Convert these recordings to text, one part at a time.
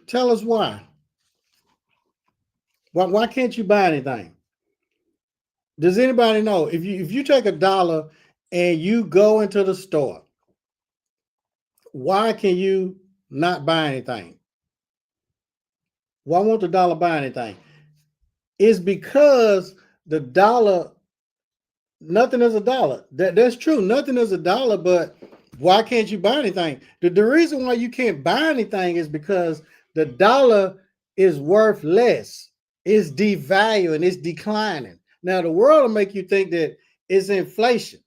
Tell us why. Why can't you buy anything? Does anybody know if you take a dollar and you go into the store, why can you not buy anything? Why won't the dollar buy anything? It's because the dollar, nothing is a dollar. That's true. Nothing is a dollar, but why can't you buy anything? The reason why you can't buy anything is because the dollar is worth less. It's devaluing, it's declining. Now the world will make you think that it's inflation,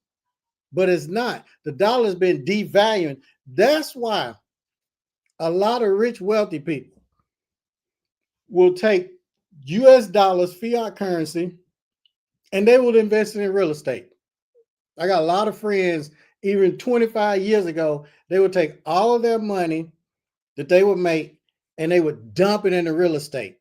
but it's not. The dollar's been devaluing. That's why a lot of rich, wealthy people will take US dollars, fiat currency, and they will invest it in real estate. I got a lot of friends, even 25 years ago, they would take all of their money that they would make and they would dump it into real estate.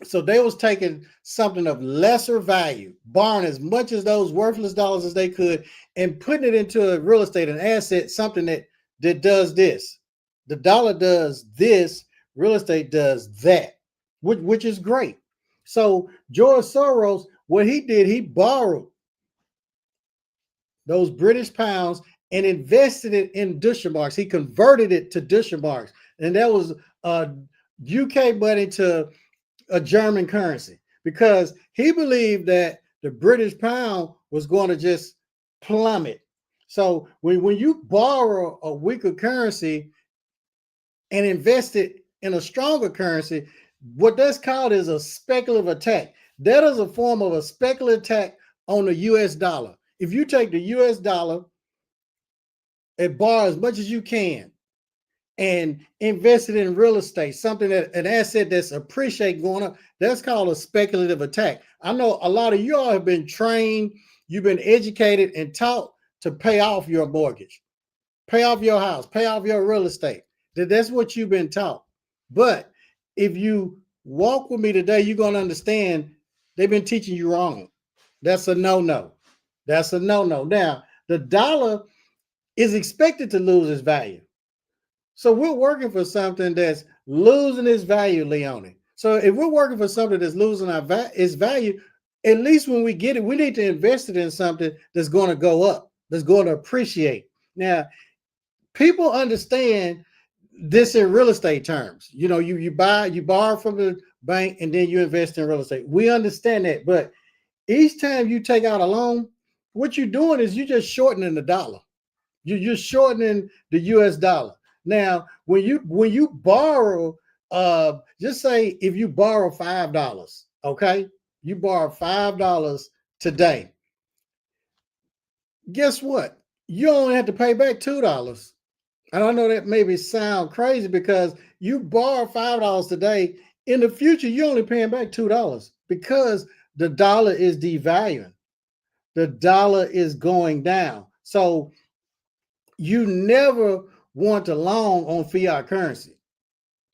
So they was taking something of lesser value, borrowing as much as those worthless dollars as they could, and putting it into a real estate, an asset, something that does this. The dollar does this, real estate does that, which is great. So George Soros, what he did, he borrowed those British pounds and invested it in Deutsche marks. He converted it to Deutsche marks, and that was UK money to a German currency, because he believed that the British pound was going to just plummet. So when you borrow a weaker currency and invest it in a stronger currency, what that's called is a speculative attack. That is a form of a speculative attack on the US dollar. If you take the US dollar and borrow as much as you can and invest it in real estate, something that an asset that's appreciating going up, that's called a speculative attack. I know a lot of you all have been trained, you've been educated and taught to pay off your mortgage, pay off your house, pay off your real estate. That's what you've been taught. But if you walk with me today, you're going to understand they've been teaching you wrong. That's a no-no. That's a no-no. Now, the dollar is expected to lose its value. So we're working for something that's losing its value, Leone. So if we're working for something that's losing its value, at least when we get it, we need to invest it in something that's going to go up, that's going to appreciate. Now, people understand this in real estate terms. You know, you borrow from the bank and then you invest in real estate. We understand that, but each time you take out a loan, what you're doing is you're just shortening the dollar. You're shortening the US dollar. Now, when you borrow, just say if you borrow $5, okay, you borrow $5 today. Guess what? You only have to pay back $2. And I know that maybe sound crazy because you borrow $5 today. In the future, you're only paying back $2 because the dollar is devaluing. The dollar is going down. So you never want to long on fiat currency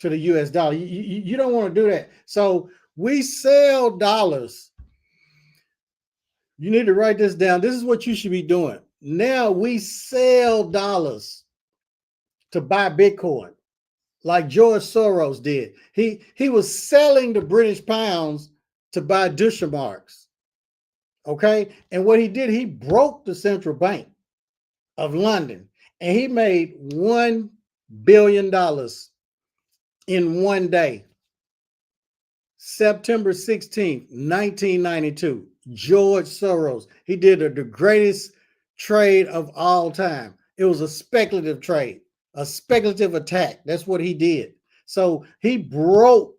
to the US dollar. You don't want to do that. So we sell dollars. You need to write this down. This is what you should be doing. Now we sell dollars to buy Bitcoin, like George Soros did. He was selling the British pounds to buy Deutsche marks. Okay. And what he did, he broke the central bank of London and he made $1 billion in one day. September 16th, 1992, George Soros. He did the greatest trade of all time. It was a speculative trade, a speculative attack. That's what he did. So he broke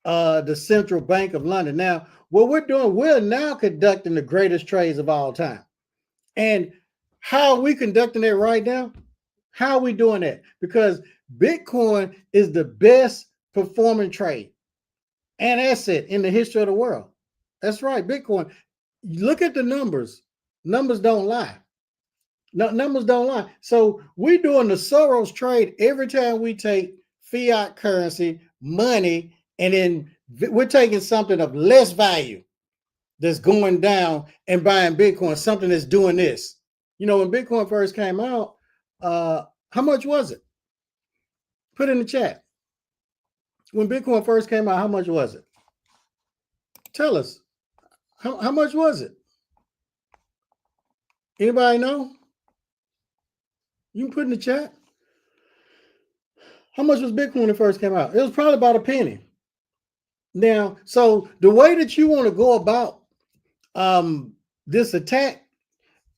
the central bank of London. Now, what we're doing, we're now conducting the greatest trades of all time. And how are we conducting that right now? How are we doing that? Because Bitcoin is the best performing trade and asset in the history of the world. That's right, Bitcoin. Look at the numbers. Numbers don't lie. No, numbers don't lie. So we're doing the Soros trade every time we take fiat currency, money, and then we're taking something of less value that's going down and buying Bitcoin, something that's doing this. You know, when Bitcoin first came out, how much was it? Put in the chat. When Bitcoin first came out, how much was it? Tell us. How much was it? Anybody know? You can put in the chat. How much was Bitcoin when it first came out? It was probably about a penny. Now, so the way that you want to go about this attack,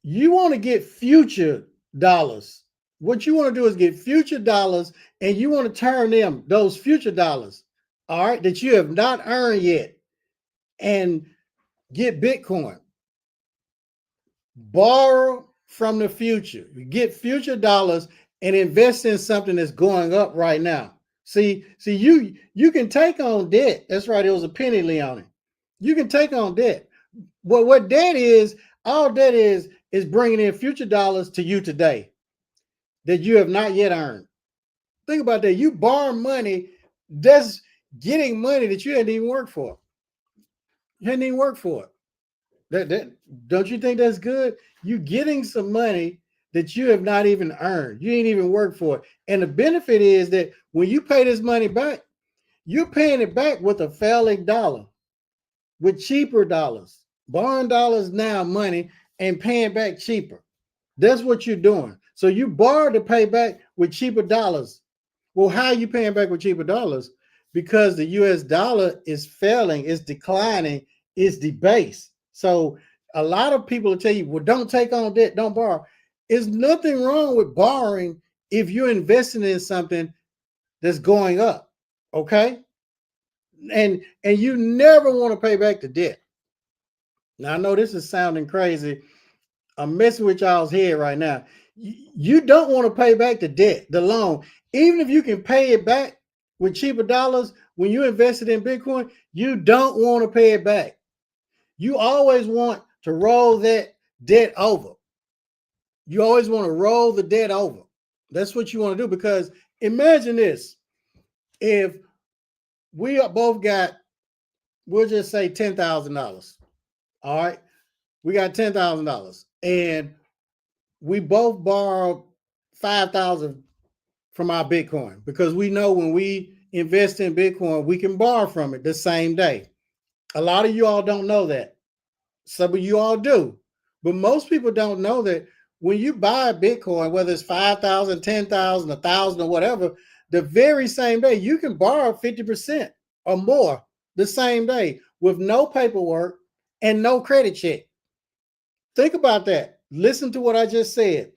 you want to get future dollars. What you want to do is get future dollars, and you want to turn them, those future dollars, all right, that you have not earned yet, and get Bitcoin. Borrow from the future. Get future dollars and invest in something that's going up right now. See, you can take on debt. That's right. It was a penny, Leone. You can take on debt. What debt is, all debt is bringing in future dollars to you today that you have not yet earned. Think about that. You borrow money, that's getting money that you hadn't even worked for. You hadn't even worked for it. That don't you think that's good? You getting some money that you have not even earned. You ain't even worked for it. And the benefit is that when you pay this money back, you're paying it back with a failing dollar, with cheaper dollars, borrowing dollars now, money, and paying back cheaper. That's what you're doing. So you borrow to pay back with cheaper dollars. Well, how are you paying back with cheaper dollars? Because the US dollar is failing, it's declining, it's debased. So a lot of people will tell you, well, don't take on debt, don't borrow. There's nothing wrong with borrowing if you're investing in something that's going up, okay? And you never want to pay back the debt. Now, I know this is sounding crazy. I'm messing with y'all's head right now. You don't want to pay back the debt, the loan. Even if you can pay it back with cheaper dollars, when you invested in Bitcoin, you don't want to pay it back. You always want to roll that debt over. You always want to roll the debt over. That's what you want to do, because imagine this. If we both got, we'll just say $10,000. All right. We got $10,000 and we both borrowed 5,000 from our Bitcoin, because we know when we invest in Bitcoin, we can borrow from it the same day. A lot of you all don't know that. Some of you all do, but most people don't know that when you buy a Bitcoin, whether it's 5,000, 10,000, 1,000 or whatever, the very same day, you can borrow 50% or more the same day with no paperwork and no credit check. Think about that. Listen to what I just said.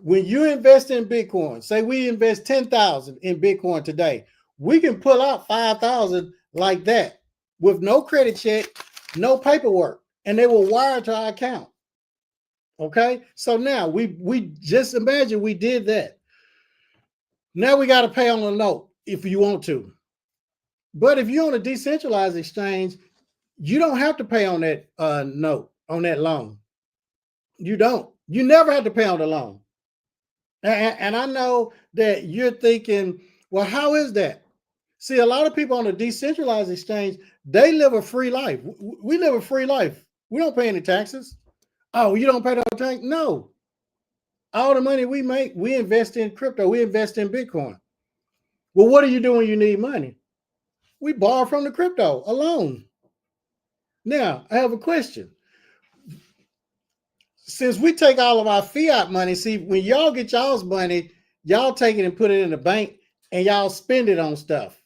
When you invest in Bitcoin, say we invest 10,000 in Bitcoin today, we can pull out 5,000 like that with no credit check, no paperwork, and they will wire to our account. Okay, so now we just imagine we did that. Now we got to pay on a note if you want to. But if you're on a decentralized exchange, you don't have to pay on that note, on that loan. You don't. You never have to pay on the loan. And I know that you're thinking, well, how is that? See, a lot of people on a decentralized exchange, they live a free life. We live a free life. We don't pay any taxes. Oh, you don't pay no tax? No. All the money we make, we invest in crypto. We invest in Bitcoin. Well, what do you do when you need money? We borrow from the crypto alone. Now, I have a question. Since we take all of our fiat money, see, when y'all get y'all's money, y'all take it and put it in the bank and y'all spend it on stuff.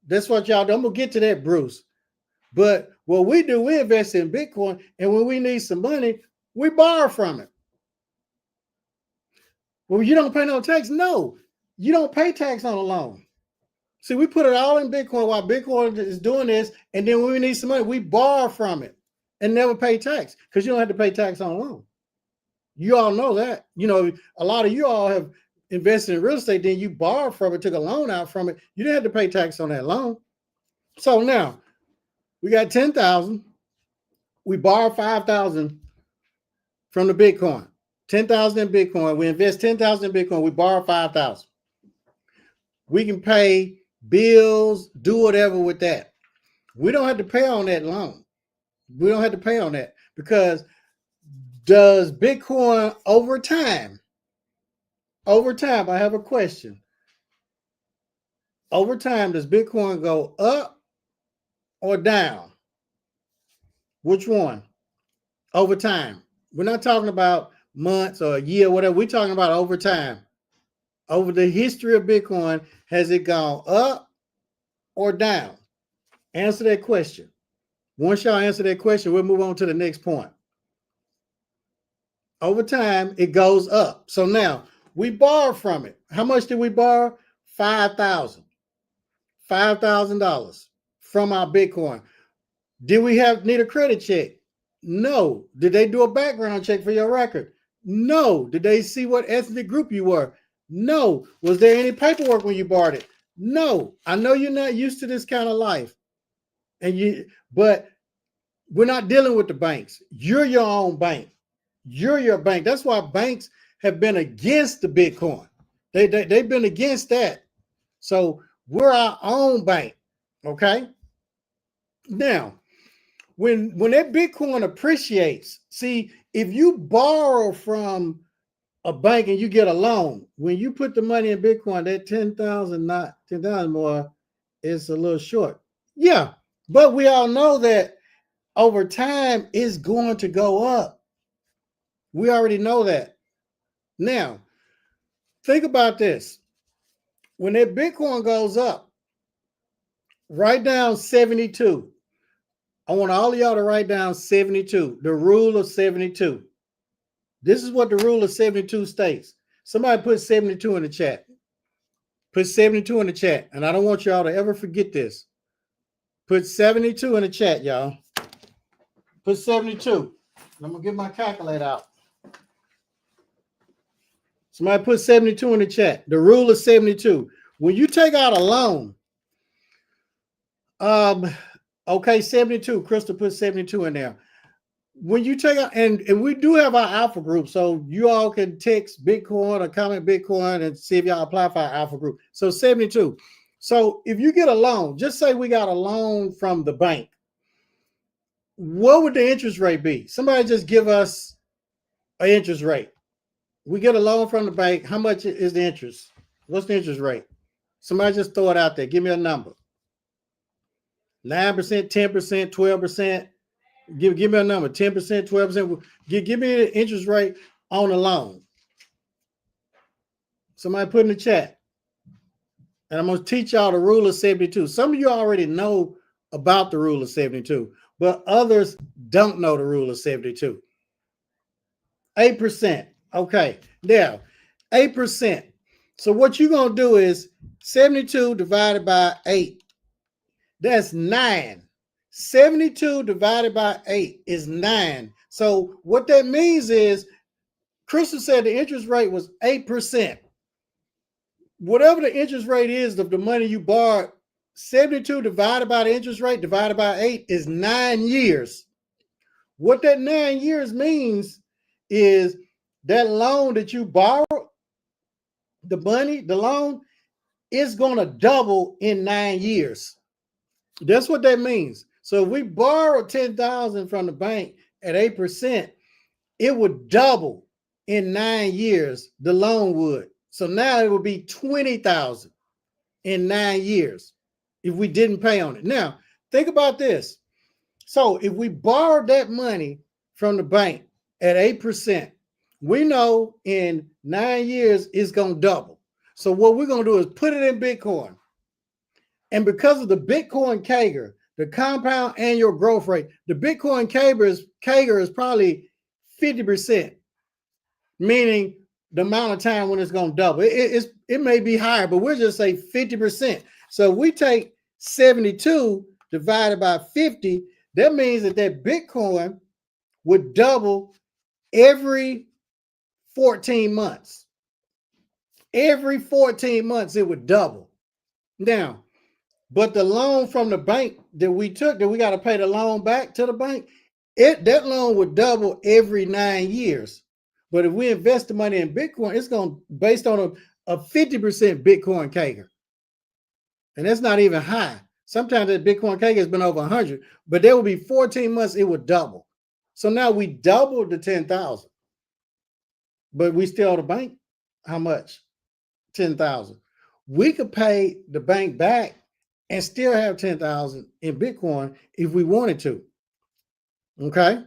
That's what y'all do. I'm going to get to that, Bruce. But what we do, we invest in Bitcoin, and when we need some money, we borrow from it. Well, you don't pay no tax? No, you don't pay tax on a loan. See, we put it all in Bitcoin while Bitcoin is doing this, and then when we need some money, we borrow from it and never pay tax, because you don't have to pay tax on a loan. You all know that. You know, a lot of you all have invested in real estate, then you borrowed from it, took a loan out from it. You didn't have to pay tax on that loan. So now we got 10,000. We borrow 5,000 from the Bitcoin. 10,000 in Bitcoin. We invest 10,000 in Bitcoin. We borrow 5,000. We can pay bills, do whatever with that. We don't have to pay on that loan. We don't have to pay on that, because does Bitcoin over time, I have a question. Over time, does Bitcoin go up or down? Which one? Over time. We're not talking about months or a year, whatever. We're talking about over time. Over the history of Bitcoin, has it gone up or down? Answer that question. Once y'all answer that question, we'll move on to the next point. Over time, it goes up. So now we borrow from it. How much did we borrow? $5,000 from our Bitcoin. Did we need a credit check? No. Did they do a background check for your record? No. Did they see what ethnic group you were? No. Was there any paperwork when you borrowed it? No. I know you're not used to this kind of life. But we're not dealing with the banks. You're your own bank. You're your bank. That's why banks have been against the Bitcoin. They've been against that. So we're our own bank. Okay. Now, when that Bitcoin appreciates, see, if you borrow from a bank and you get a loan, when you put the money in Bitcoin, that 10,000, not 10,000 more, is a little short. Yeah, but we all know that over time it's going to go up. We already know that. Now, think about this. When that Bitcoin goes up, write down 72. I want all of y'all to write down 72, the rule of 72. This is what the rule of 72 states. Somebody put 72 in the chat. Put 72 in the chat. And I don't want y'all to ever forget this. Put 72 in the chat, y'all. Put 72. I'm going to get my calculator out. Somebody put 72 in the chat. The rule of 72. When you take out a loan, okay, 72. Crystal put 72 in there. When you take out, and we do have our alpha group, so you all can text Bitcoin or comment Bitcoin and see if y'all apply for our alpha group. So 72. So if you get a loan, just say we got a loan from the bank, what would the interest rate be? Somebody just give us an interest rate. We get a loan from the bank. How much is the interest? What's the interest rate? Somebody just throw it out there. Give me a number. 9%, 10%, 12%. Give me a number. 10%, 12%. Give me the interest rate on a loan. Somebody put in the chat. And I'm going to teach y'all the rule of 72. Some of you already know about the rule of 72, but others don't know the rule of 72. 8%. Okay. Now, 8%. So what you're going to do is 72 divided by 8. That's 9. 72 divided by 8 is 9. So what that means is, Crystal said the interest rate was 8%. Whatever the interest rate is of the money you borrowed, 72 divided by the interest rate divided by 8 is 9 years. What that 9 years means is that loan that you borrowed, the money, the loan, is going to double in 9 years. That's what that means. So if we borrow 10,000 from the bank at 8%, it would double in 9 years. The loan would. So now it would be 20,000 in 9 years if we didn't pay on it. Now, think about this. So if we borrowed that money from the bank at 8%, we know in 9 years it's going to double. So what we're going to do is put it in Bitcoin. And because of the Bitcoin CAGR, the compound annual growth rate, the Bitcoin CAGR is probably 50%, meaning the amount of time when it's going to double. It may be higher, but we'll just say 50%. So we take 72 divided by 50, that means that Bitcoin would double every 14 months. Every 14 months, it would double. Now, but the loan from the bank that we took, that we got to pay the loan back to the bank, that loan would double every 9 years. But if we invest the money in Bitcoin, it's going to based on a 50% Bitcoin CAGR. And that's not even high. Sometimes that Bitcoin CAGR has been over 100, but there will be 14 months, it would double. So now we doubled the 10,000, but we still owe the bank how much? 10,000. we could pay the bank back and still have 10,000 in Bitcoin if we wanted to. Okay?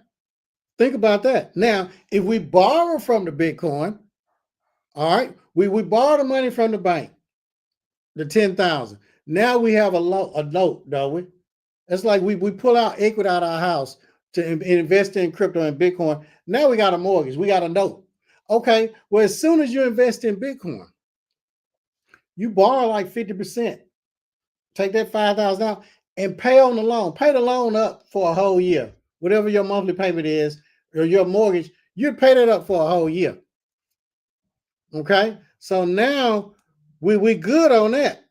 Think about that. Now, if we borrow from the Bitcoin, all right, we borrow the money from the bank, the 10,000. Now we have a note, don't we? It's like we pull out equity out of our house to invest in crypto and Bitcoin. Now we got a mortgage, we got a note. Okay, well, as soon as you invest in Bitcoin, you borrow like 50%. Take that 5,000 out and pay on the loan. Pay the loan up for a whole year. Whatever your monthly payment is, or your mortgage, you'd pay that up for a whole year. Okay, so now we good on that.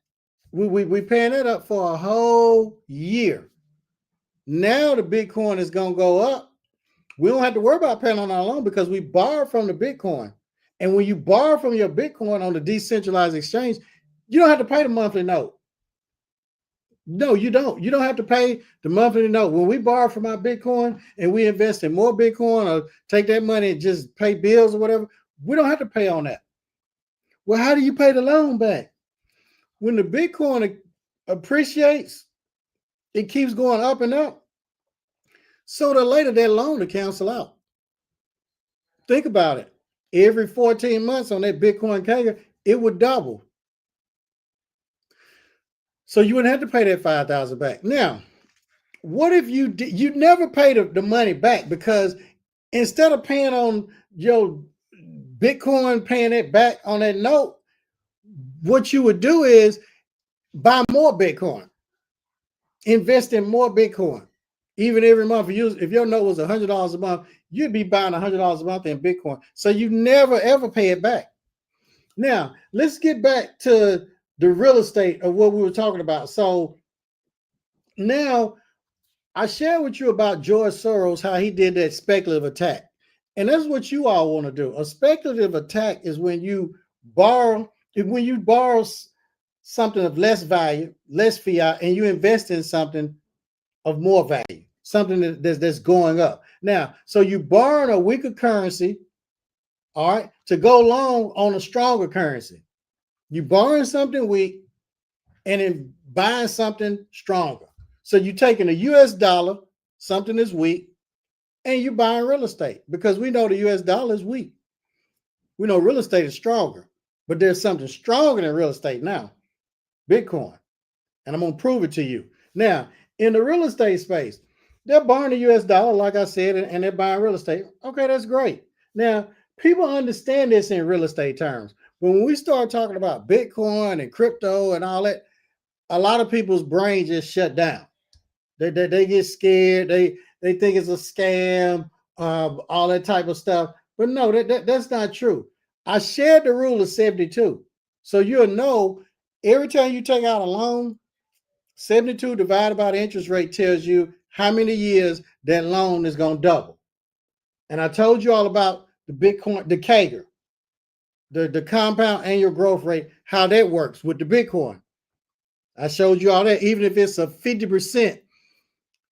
We paying that up for a whole year. Now the Bitcoin is gonna go up. We don't have to worry about paying on our loan because we borrow from the Bitcoin. And when you borrow from your Bitcoin on the decentralized exchange, you don't have to pay the monthly note. No, you don't. You don't have to pay the monthly note. When we borrow from our Bitcoin and we invest in more Bitcoin or take that money and just pay bills or whatever, we don't have to pay on that. Well, how do you pay the loan back? When the Bitcoin appreciates, it keeps going up and up. Sooner or later, that loan to cancel out. Think about it. Every 14 months on that Bitcoin CAGR, it would double. So you wouldn't have to pay that 5,000 back. Now, what if you never pay the money back? Because instead of paying on your Bitcoin, paying it back on that note, what you would do is buy more Bitcoin, invest in more Bitcoin. Even every month, if your note was $100 a month, you'd be buying $100 a month in Bitcoin. So you never ever pay it back. Now, let's get back to the real estate of what we were talking about. So now I shared with you about George Soros, how he did that speculative attack. And that's what you all want to do. A speculative attack is when you borrow something of less value, less fiat, and you invest in something of more value, something that's going up. Now, so you borrow a weaker currency, all right, to go long on a stronger currency. You borrowing something weak and then buying something stronger. So you're taking a US dollar, something that's weak, and you're buying real estate because we know the US dollar is weak. We know real estate is stronger, but there's something stronger than real estate now, Bitcoin. And I'm going to prove it to you. Now, in the real estate space, they're buying the US dollar, like I said, and they're buying real estate. Okay, that's great. Now, people understand this in real estate terms. But when we start talking about Bitcoin and crypto and all that, a lot of people's brains just shut down. They get scared. They think it's a scam, all that type of stuff. But no, that's not true. I shared the rule of 72. So you'll know every time you take out a loan, 72 divided by the interest rate tells you how many years that loan is going to double. And I told you all about the Bitcoin, the CAGR, the compound annual growth rate, how that works with the Bitcoin. I showed you all that. Even if it's a 50%,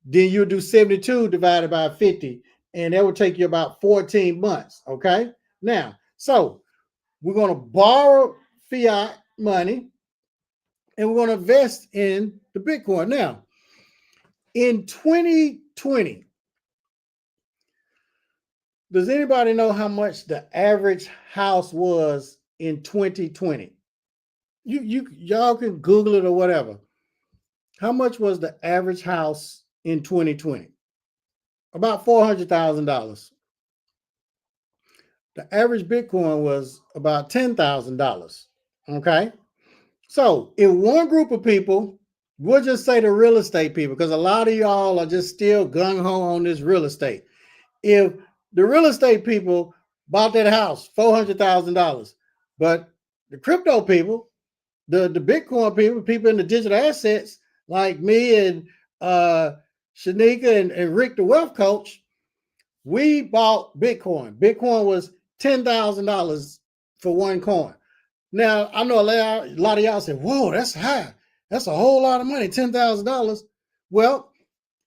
then you'll do 72 divided by 50, and that will take you about 14 months. Okay. Now, so we're going to borrow fiat money and we're going to invest in the Bitcoin. Now, in 2020, does anybody know how much the average house was in 2020? Y'all can Google it or whatever. How much was the average house in 2020? About $400,000. The average Bitcoin was about $10,000. Okay. So in one group of people, we'll just say the real estate people, because a lot of y'all are just still gung-ho on this real estate. If the real estate people bought that house, $400,000, but the crypto people, the Bitcoin people in the digital assets, like me and Shanika and Rick, the wealth coach, we bought Bitcoin. Bitcoin was $10,000 for one coin. Now, I know a lot of y'all say, whoa, that's high. That's a whole lot of money, $10,000. Well,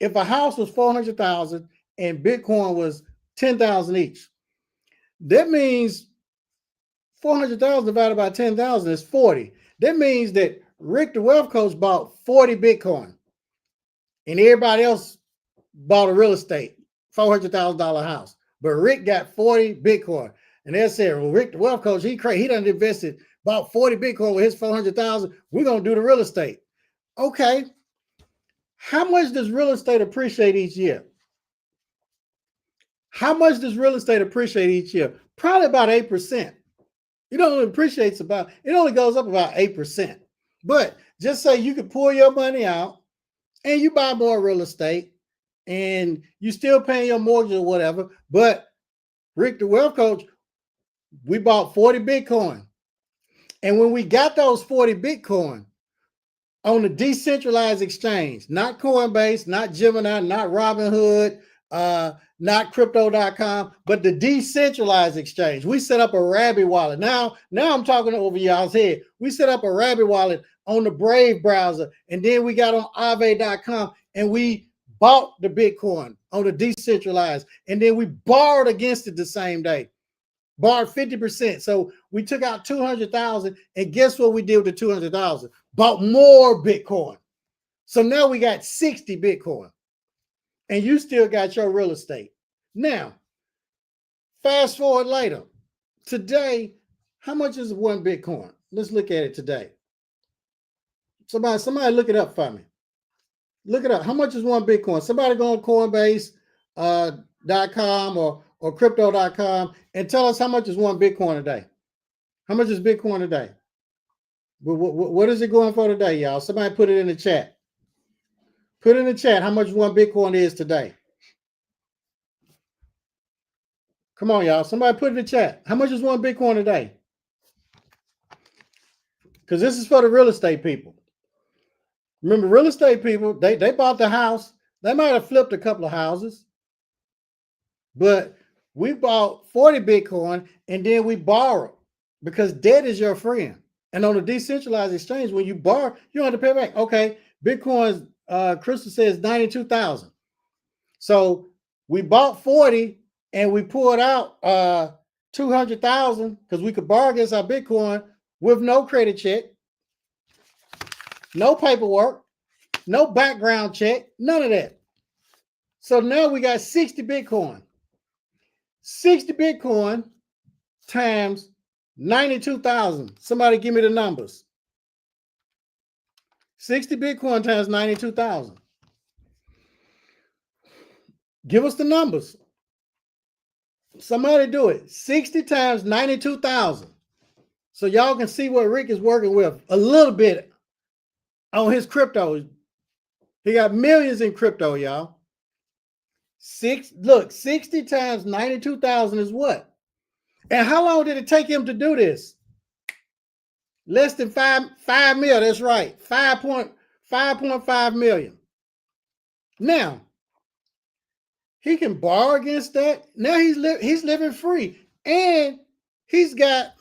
if a house was $400,000 and Bitcoin was $10,000 each, that means 400,000 divided by 10,000 is 40. That means that Rick the Wealth Coach bought 40 Bitcoin and everybody else bought a real estate, $400,000 house. But Rick got 40 Bitcoin. And they said, well, Rick the Wealth Coach, he done invested, bought 40 Bitcoin with his 400,000. We're going to do the real estate. Okay. How much does real estate appreciate each year? How much does real estate appreciate each year? Probably about 8%. It only appreciates about, it only goes up about 8%. But just say you could pull your money out and you buy more real estate and you still paying your mortgage or whatever. But Rick the Wealth Coach, we bought 40 Bitcoin. And when we got those 40 Bitcoin on the decentralized exchange, not Coinbase, not Gemini, not Robinhood, not crypto.com, but the decentralized exchange. We set up a Rabbit wallet. Now I'm talking over y'all's head. We set up a Rabbit wallet on the Brave browser, and then we got on Aave.com and we bought the Bitcoin on the decentralized, and then we borrowed against it the same day. Borrowed 50%. So we took out 200,000, and guess what we did with the 200,000? Bought more Bitcoin. So now we got 60 Bitcoin. And you still got your real estate. Now, fast forward later. Today, how much is one Bitcoin? Let's look at it today. Somebody look it up for me. Look it up. How much is one Bitcoin? Somebody go on Coinbase.com or crypto.com and tell us how much is one Bitcoin a day. How much is Bitcoin a day? What is it going for today, y'all? Somebody put it in the chat. Put in the chat how much one Bitcoin is today. Come on, y'all. Somebody put in the chat. How much is one Bitcoin a day? Because this is for the real estate people. Remember, real estate people, they bought the house. They might have flipped a couple of houses. But we bought 40 Bitcoin and then we borrowed because debt is your friend. And on the decentralized exchange, when you borrow, you don't have to pay back. Okay, Bitcoin's Crystal says 92,000. So we bought 40 and we pulled out 200,000 because we could borrow against our Bitcoin with no credit check, no paperwork, no background check, none of that. So now we got 60 Bitcoin. 60 Bitcoin times 92,000. Somebody give me the numbers. 60 Bitcoin times 92,000. Give us the numbers. Somebody do it. 60 times 92,000. So y'all can see what Rick is working with a little bit on his crypto. He got millions in crypto, y'all. 60 times 92,000 is what? And how long did it take him to do this? Less than 5 mil. That's right. 5.5 million. Now, he can borrow against that. Now he's living free. And he's got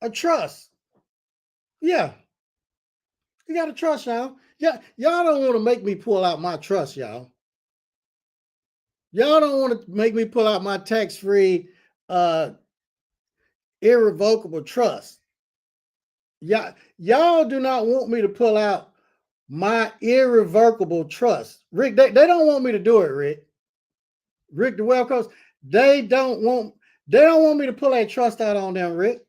a trust. Yeah. He got a trust, y'all. Yeah, y'all don't want to make me pull out my trust, y'all. Y'all don't want to make me pull out my tax-free irrevocable trust. Y'all do not want me to pull out my irrevocable trust. Rick, they don't want me to do it, Rick. Rick the Wealth Coach, they don't want me to pull that trust out on them, Rick.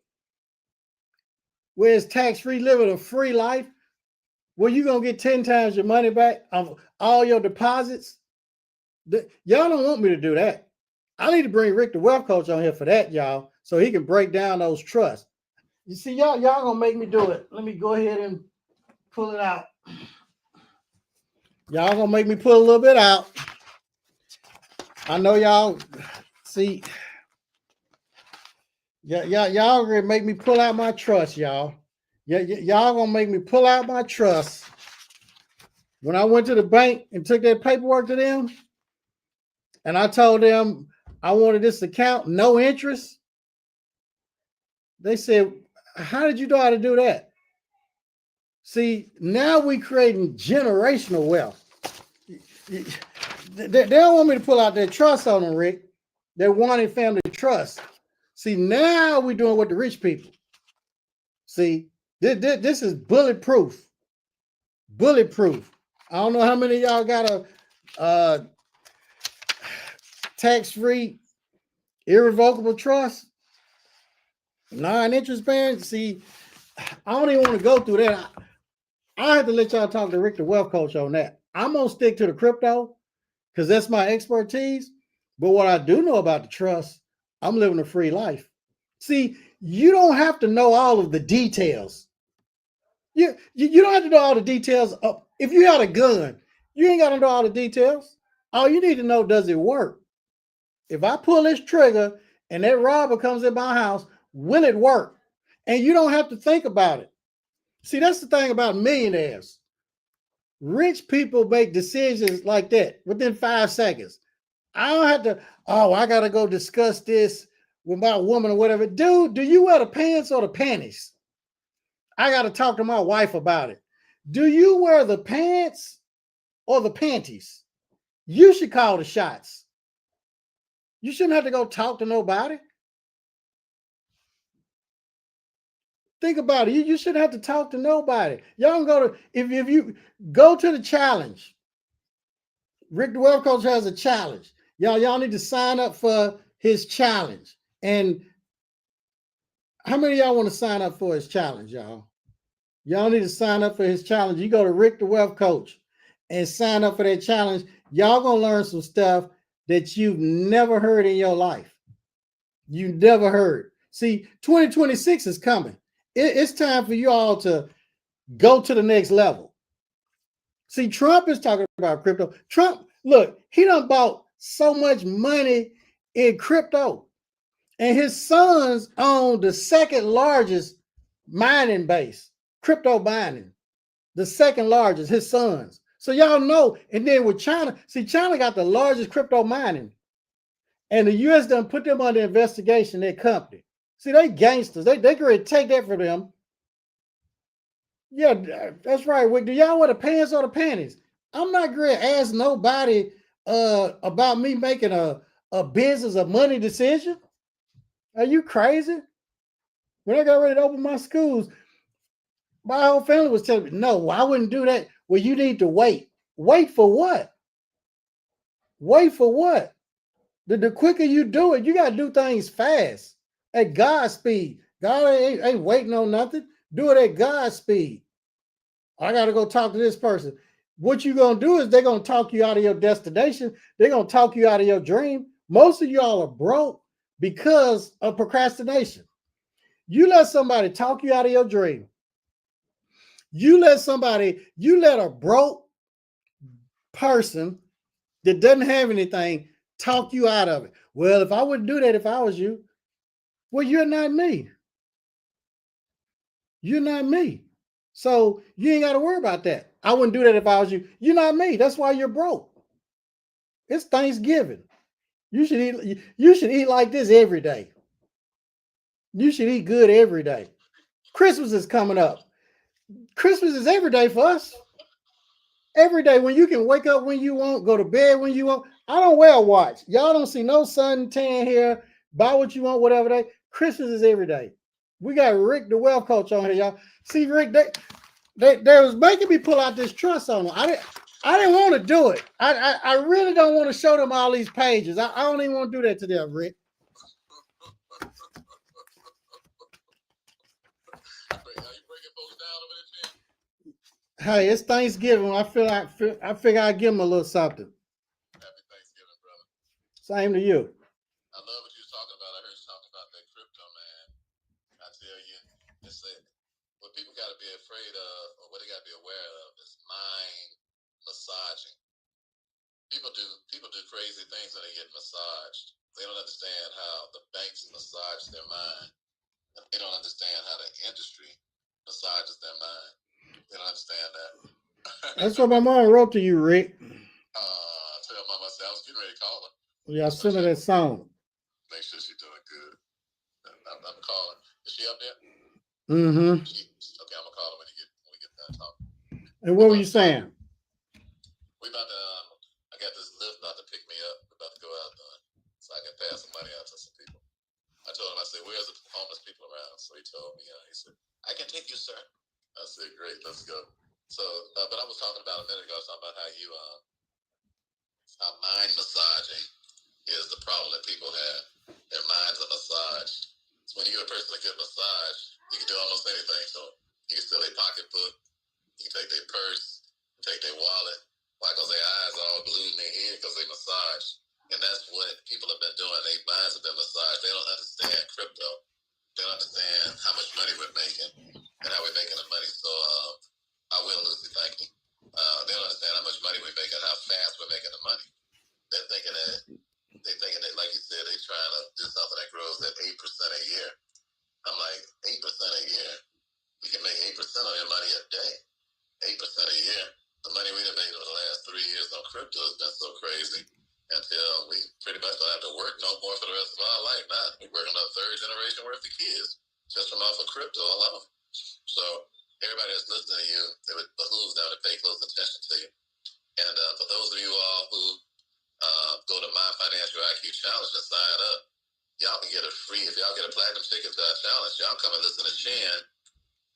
Where it's tax-free, living a free life, where you're going to get 10 times your money back of all your deposits. Y'all don't want me to do that. I need to bring Rick the Wealth Coach on here for that, y'all, so he can break down those trusts. You see, y'all gonna make me do it. Let me go ahead and pull it out. Y'all gonna make me pull a little bit out. I know y'all see. Y'all gonna make me pull out my trust, y'all. Y'all gonna make me pull out my trust. When I went to the bank and took that paperwork to them, and I told them I wanted this account, no interest, they said, how did you know how to do that? See, now we creating generational wealth. They don't want me to pull out their trust on them, Rick. They're wanting family trust. See, now we're doing what the rich people. See, This is bulletproof. Bulletproof. I don't know how many of y'all got a tax-free, irrevocable trust, non-interest bearing. See, I don't even want to go through that. I have to let y'all talk to Rick, the wealth coach, on that. I'm gonna stick to the crypto because that's my expertise. But what I do know about the trust, I'm living a free life. See, you don't have to know all of the details. You don't have to know all the details. If you had a gun, you ain't got to know all the details. All you need to know, does it work? If I pull this trigger and that robber comes in my house, will it work? And you don't have to think about it. See, that's the thing about millionaires. Rich people make decisions like that within 5 seconds. I don't have to, oh, I got to go discuss this with my woman or whatever. Dude, do you wear the pants or the panties? I got to talk to my wife about it. Do you wear the pants or the panties? You should call the shots. You shouldn't have to go talk to nobody. Think about it. You shouldn't have to talk to nobody. Y'all can go to, if you go to the challenge. Rick the Wealth Coach has a challenge. Y'all need to sign up for his challenge. And how many of y'all want to sign up for his challenge, y'all? Y'all need to sign up for his challenge. You go to Rick the Wealth Coach and sign up for that challenge. Y'all gonna learn some stuff that you've never heard in your life. You never heard. See, 2026 is coming. It's time for you all to go to the next level. See, Trump is talking about crypto. Trump, look, he done bought so much money in crypto. And his sons own the second largest mining base, crypto mining. The second largest, his sons. So y'all know, and then with China, see, China got the largest crypto mining. And the US done put them under investigation, their company. See, they gangsters. They could take that from them. Yeah, that's right. Do y'all wear the pants or the panties? I'm not going to ask nobody about me making a business, a money decision. Are you crazy? When I got ready to open my schools, my whole family was telling me, no, I wouldn't do that. Well, you need to wait. Wait for what? Wait for what? The quicker you do it, you got to do things fast at God's speed. God ain't waiting on nothing. Do it at God's speed. I got to go talk to this person. What you going to do is they're going to talk you out of your destination. They're going to talk you out of your dream. Most of y'all are broke because of procrastination. You let somebody talk you out of your dream. You let a broke person that doesn't have anything talk you out of it. Well, if I wouldn't do that if I was you, well, you're not me. You're not me. So you ain't got to worry about that. I wouldn't do that if I was you. You're not me. That's why you're broke. It's Thanksgiving. You should eat like this every day. You should eat good every day. Christmas is coming up. Christmas is every day for us. Every day when you can wake up when you want, go to bed when you want. I don't wear a watch. Y'all don't see no suntan here. Buy what you want, whatever day. Christmas is every day. We got Rick, the wealth coach, on here, y'all. See, Rick, they was making me pull out this trust on them. I didn't want to do it. I really don't want to show them all these pages. I don't even want to do that to them, Rick. Hey, it's Thanksgiving. I figure I'd give them a little something. Happy Thanksgiving, brother. Same to you. I love what you was talking about. I heard you talking about that crypto, man. I tell you, it's what people got to be afraid of, or what they got to be aware of, is mind massaging. People do crazy things when they get massaged. They don't understand how the banks massage their mind. And they don't understand how the industry massages their mind. They don't understand that. That's what my mom wrote to you, Rick. I tell my mama, I was getting ready to call her. Yeah, I sent her that song. Make sure she's doing good. I'm calling. Is she up there? Mm-hmm. Okay, I'm gonna call her when we get done talking. And what were you saying? We about to. I got this lift about to pick me up. We're about to go out so I can pass some money out to some people. I told him, I said, said, where's the homeless people around? So he told me, he said, I can take you, sir. I said, great, let's go. So, but I was talking about a minute ago, I was talking about how mind massaging is the problem that people have. Their minds are massaged. So when you get a person a good massage, you can do almost anything. So you can steal their pocketbook, you can take their purse, take their wallet. Why? Because their eyes are all glued in their head because they massage. And that's what people have been doing. Their minds have been massaged. They don't understand crypto. They don't understand how much money we're making and how we're making the money. So I will, Lucy, thank you. They don't understand how much money we're making, how fast we're making the money. They're thinking that, like you said, they're trying to do something that grows at 8% a year. I'm like, 8% a year? You can make 8% of your money a day. 8% a year. The money we've made over the last 3 years on crypto has been so crazy until we pretty much don't have to work no more for the rest of our life. Now we're working on a third generation worth of kids just from off of crypto alone. So everybody that's listening to you, it would behoove them to pay close attention to you. And for those of you all who go to My Financial IQ Challenge and sign up, y'all can get a free, if y'all get a platinum ticket to our challenge, y'all come and listen to Chan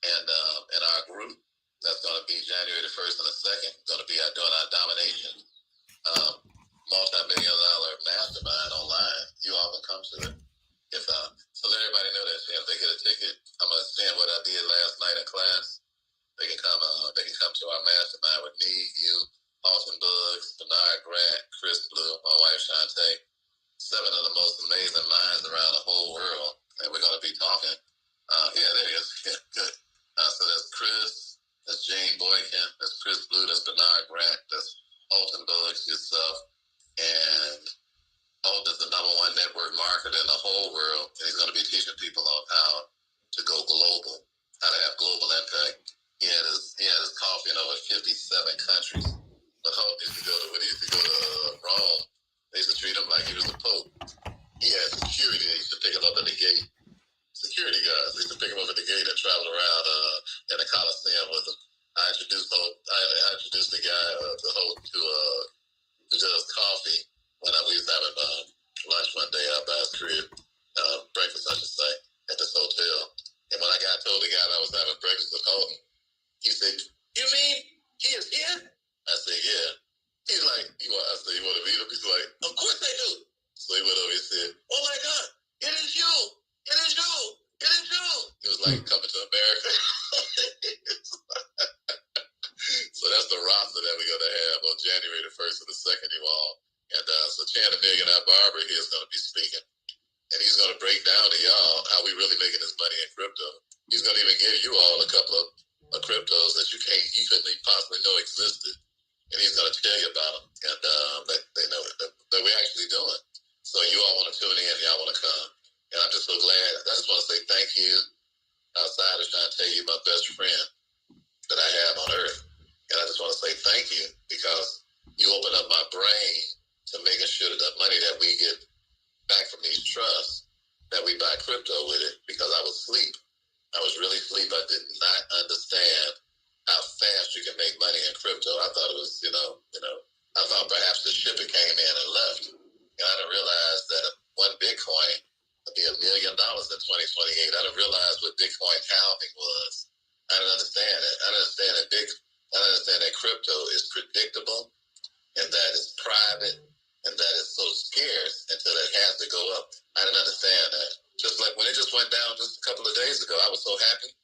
and in our group. That's going to be January the 1st and the 2nd. Going to be doing our domination multi-million-dollar mastermind online. You all can come to it. If so let everybody know that if they get a ticket, I'm going to send what I did last night in class. They can come. They can come to our mastermind with me, you, Austin Buggs, Bernard Grant, Chris Blue, my wife Shantae. 7 of the most amazing minds around the whole world, and we're going to be talking. Yeah, there it is. Yeah, good. So that's Chris, that's Jane Boykin, that's Chris Blue, that's Bernard Grant, that's Alton Buggs, yourself, and Alton's the #1 network marketer in the whole world, and he's going to be teaching people on how to go global, how to have global impact. He had his coffee in over 57 countries. But Hope when he used to go to Rome, they used to treat him like he was the Pope. He had security. They used to pick him up at the gate. Security guys. They used to pick him up at the gate and travel around in the Coliseum with him. I introduced the guy to Hope who does coffee when we was having lunch one day out by his crib, breakfast I should say, at this hotel. And when I told the guy that I was having breakfast with Holton, he said, "You mean he is here?" I said, "Yeah." He's like, I said, "You want to meet him?" He's like, "Of course I do." So he went over and said, "Oh my God, it is you! It is you! It is you!" He was like, "Coming to America." So that's the roster that we're going to have on January the 1st and the 2nd, you all. And so Chan the Millionaire Barber here is going to be speaking. And he's going to break down to y'all how we really making this money in crypto. He's going to even give you all a couple of cryptos that you couldn't even possibly know existed. And he's going to tell you about them and that they know that we're actually doing. So you all want to tune in, y'all want to come. And I'm just so glad. I just want to say thank you outside of trying to tell you my best friend that I have on earth. And I just want to say thank you because you opened up my brain to making sure that the money that we get back from these trusts, that we buy crypto with it, because I was asleep. I was really asleep. I did not understand how fast you can make money in crypto. I thought it was, I thought perhaps the shipper came in and left. And I didn't realize that one Bitcoin would be $1 million in 2028. I didn't realize what Bitcoin halving was. I didn't understand it. I didn't understand that crypto is predictable and that it's private and that it's so scarce until it has to go up. I didn't understand that. Just like when it just went down just a couple of days ago, I was so happy.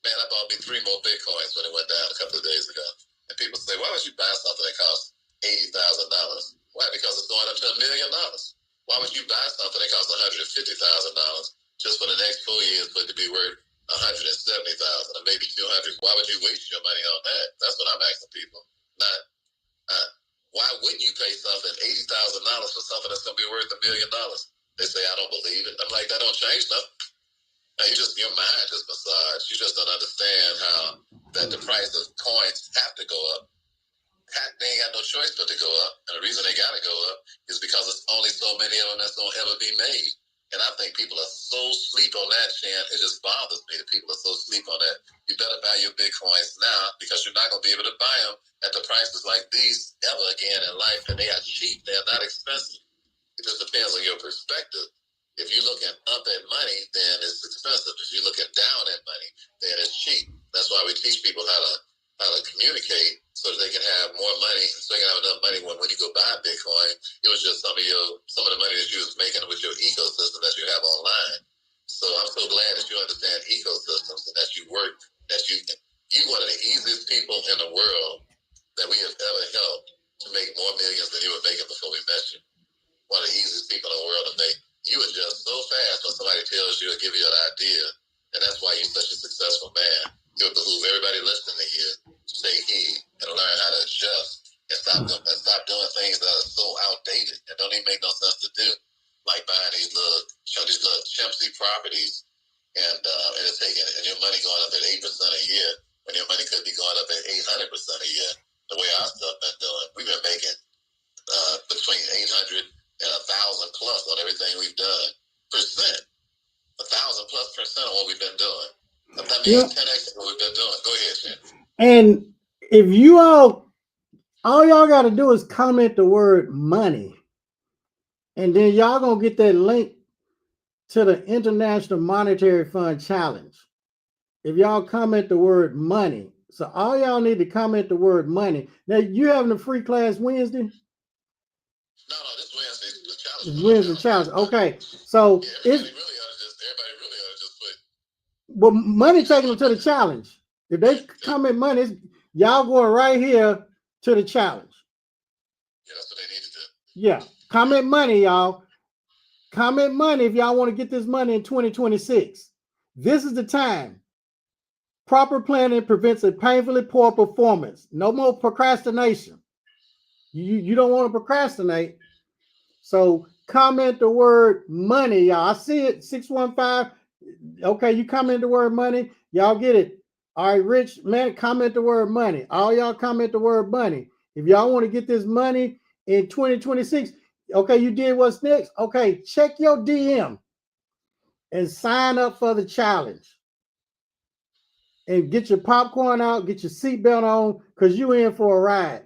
Man, I bought me 3 more Bitcoins when it went down a couple of days ago. And people say, why would you buy something that costs $80,000? Why? Because it's going up to $1 million. Why would you buy something that costs $150,000 just for the next 4 years for it to be worth $170,000 or maybe $200,000? Why would you waste your money on that? That's what I'm asking people. Not why wouldn't you pay something $80,000 for something that's going to be worth $1 million? They say I don't believe it. I'm like, that don't change nothing. Your mind just massaged. You just don't understand how that the price of coins have to go up. They ain't got no choice but to go up. And the reason they got to go up is because there's only so many of them that's going to ever be made. And I think people are so asleep on that, Shan. It just bothers me that people are so asleep on that. You better buy your Bitcoins now because you're not going to be able to buy them at the prices like these ever again in life. And they are cheap. They are not expensive. It just depends on your perspective. If you're looking up at money, then it's expensive. If you're looking down at money, then it's cheap. That's why we teach people how to communicate so that they can have more money, so they can have enough money when you go buy Bitcoin. It was just some of the money that you was making with your ecosystem that you have online. So I'm so glad that you understand ecosystems and that you work, that you one of the easiest people in the world that we have ever helped to make more millions than you were making before we met you. One of the easiest people in the world to make. You adjust so fast when somebody tells you or give you an idea, and that's why you're such a successful man. It would behoove everybody listening to you to take heed and learn how to adjust and stop doing things that are so outdated and don't even make no sense to do, like buying these little chimpsy properties and it's taking and your money going up at 8% a year when your money could be going up at 800% a year. The way our stuff been doing, we've been making between 800 and 1,000 plus on everything we've done. Percent, 1,000 plus percent on what we've been doing. That means 10x what we've been doing. Go ahead, Shannon. And if you all y'all got to do is comment the word money, and then y'all gonna get that link to the International Monetary Fund Challenge. If y'all comment the word money, so all y'all need to comment the word money. Now, you having a free class Wednesday? No, this Wednesday, the challenge. It's Wednesday challenge. Okay, so yeah, everybody really ought to just put. Well, money taking them to the challenge. If they comment money, y'all going right here to the challenge. Yeah, that's what they need to do. Yeah, comment money, y'all. Comment money if y'all want to get this money in 2026. This is the time. Proper planning prevents a painfully poor performance. No more procrastination. You don't want to procrastinate. So comment the word money, y'all. I see it, 615. Okay, you comment the word money. Y'all get it. All right, Rich, man, comment the word money. All y'all comment the word money. If y'all want to get this money in 2026, okay, you did what's next. Okay, check your DM and sign up for the challenge. And get your popcorn out, get your seatbelt on, because you in for a ride.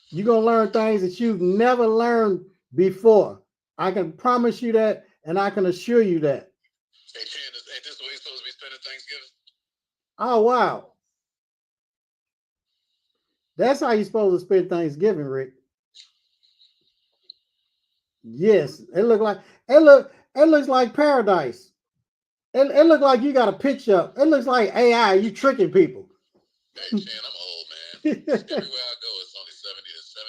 You're going to learn things that you've never learned before. I can promise you that, and I can assure you that. Hey, Chan, ain't this the way you're supposed to be spending Thanksgiving? Oh, wow. That's how you're supposed to spend Thanksgiving, Rick. Yes, it looks like paradise. It looks like you got a picture up. It looks like AI. You tricking people. Hey, Chan, I'm old, man. Everywhere I go, it's only 70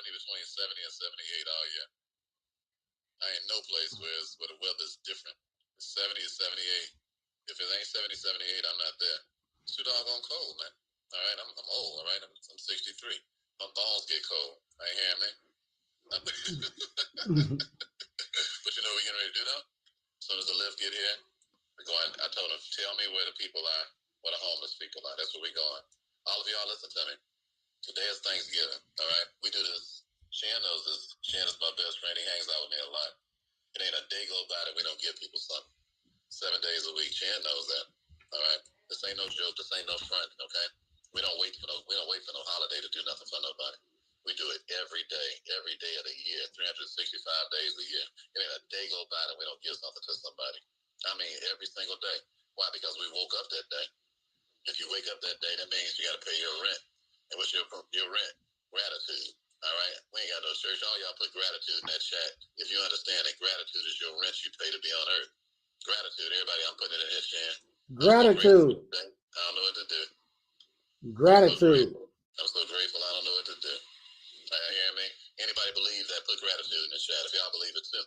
between 70 and 78 all year. I ain't no place where the weather's different. It's 70 to 78. If it ain't 70, 78, I'm not there. It's too doggone cold, man. All right, I'm old, all right? I'm 63. My bones get cold. I ain't hearing me. But you know what we're getting ready to do now? As soon as the lift get here, we're going. I told them, tell me where the people are, where the homeless people are. That's where we're going. All of y'all listen to me. Today is Thanksgiving, all right? We do this. Shan knows this. Shan is my best friend. He hangs out with me a lot. It ain't a day go by that we don't give people something. 7 days a week. Shan knows that. All right. This ain't no joke. This ain't no front. Okay. We don't wait for no holiday to do nothing for nobody. We do it every day of the year, 365 days a year. It ain't a day go by that we don't give something to somebody. I mean, every single day. Why? Because we woke up that day. If you wake up that day, that means you got to pay your rent. And what's your rent? Gratitude. All right. We ain't got no church. All y'all put gratitude in that chat. If you understand that gratitude is your rent you pay to be on earth. Gratitude, everybody. I'm putting it in here, Shan. Gratitude. I don't know what to do. Gratitude. I'm so grateful. I don't know what to do. You hear me? Anybody believe that? Put gratitude in the chat if y'all believe it too.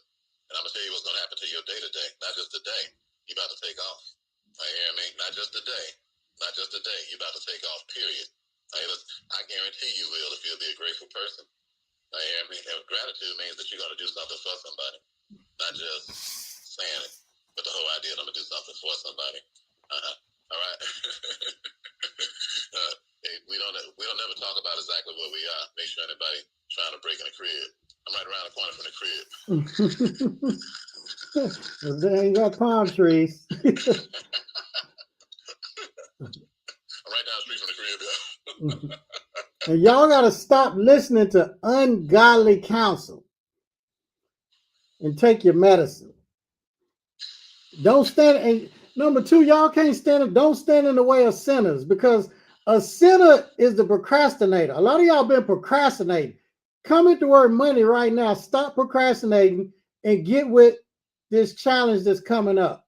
And I'm gonna tell you what's gonna happen to your day today. Not just today. You about to take off. You hear me? Not just today. Not just today. You about to take off. Period. I guarantee you will if you'll be a grateful person. You hear me? And gratitude means that you're gonna do something for somebody, not just saying it, but the whole idea that I'm gonna do something for somebody. All right. Hey, we don't never talk about exactly what we are. Make sure anybody trying to break in the crib. I'm right around the corner from the crib. Well, there you got palm trees. I'm right down the street from the crib, yo. And y'all got to stop listening to ungodly counsel and take your medicine. Don't stand. And number two, y'all can't stand. Don't stand in the way of sinners because a sinner is the procrastinator. A lot of y'all been procrastinating. Come into word money right now. Stop procrastinating and get with this challenge that's coming up.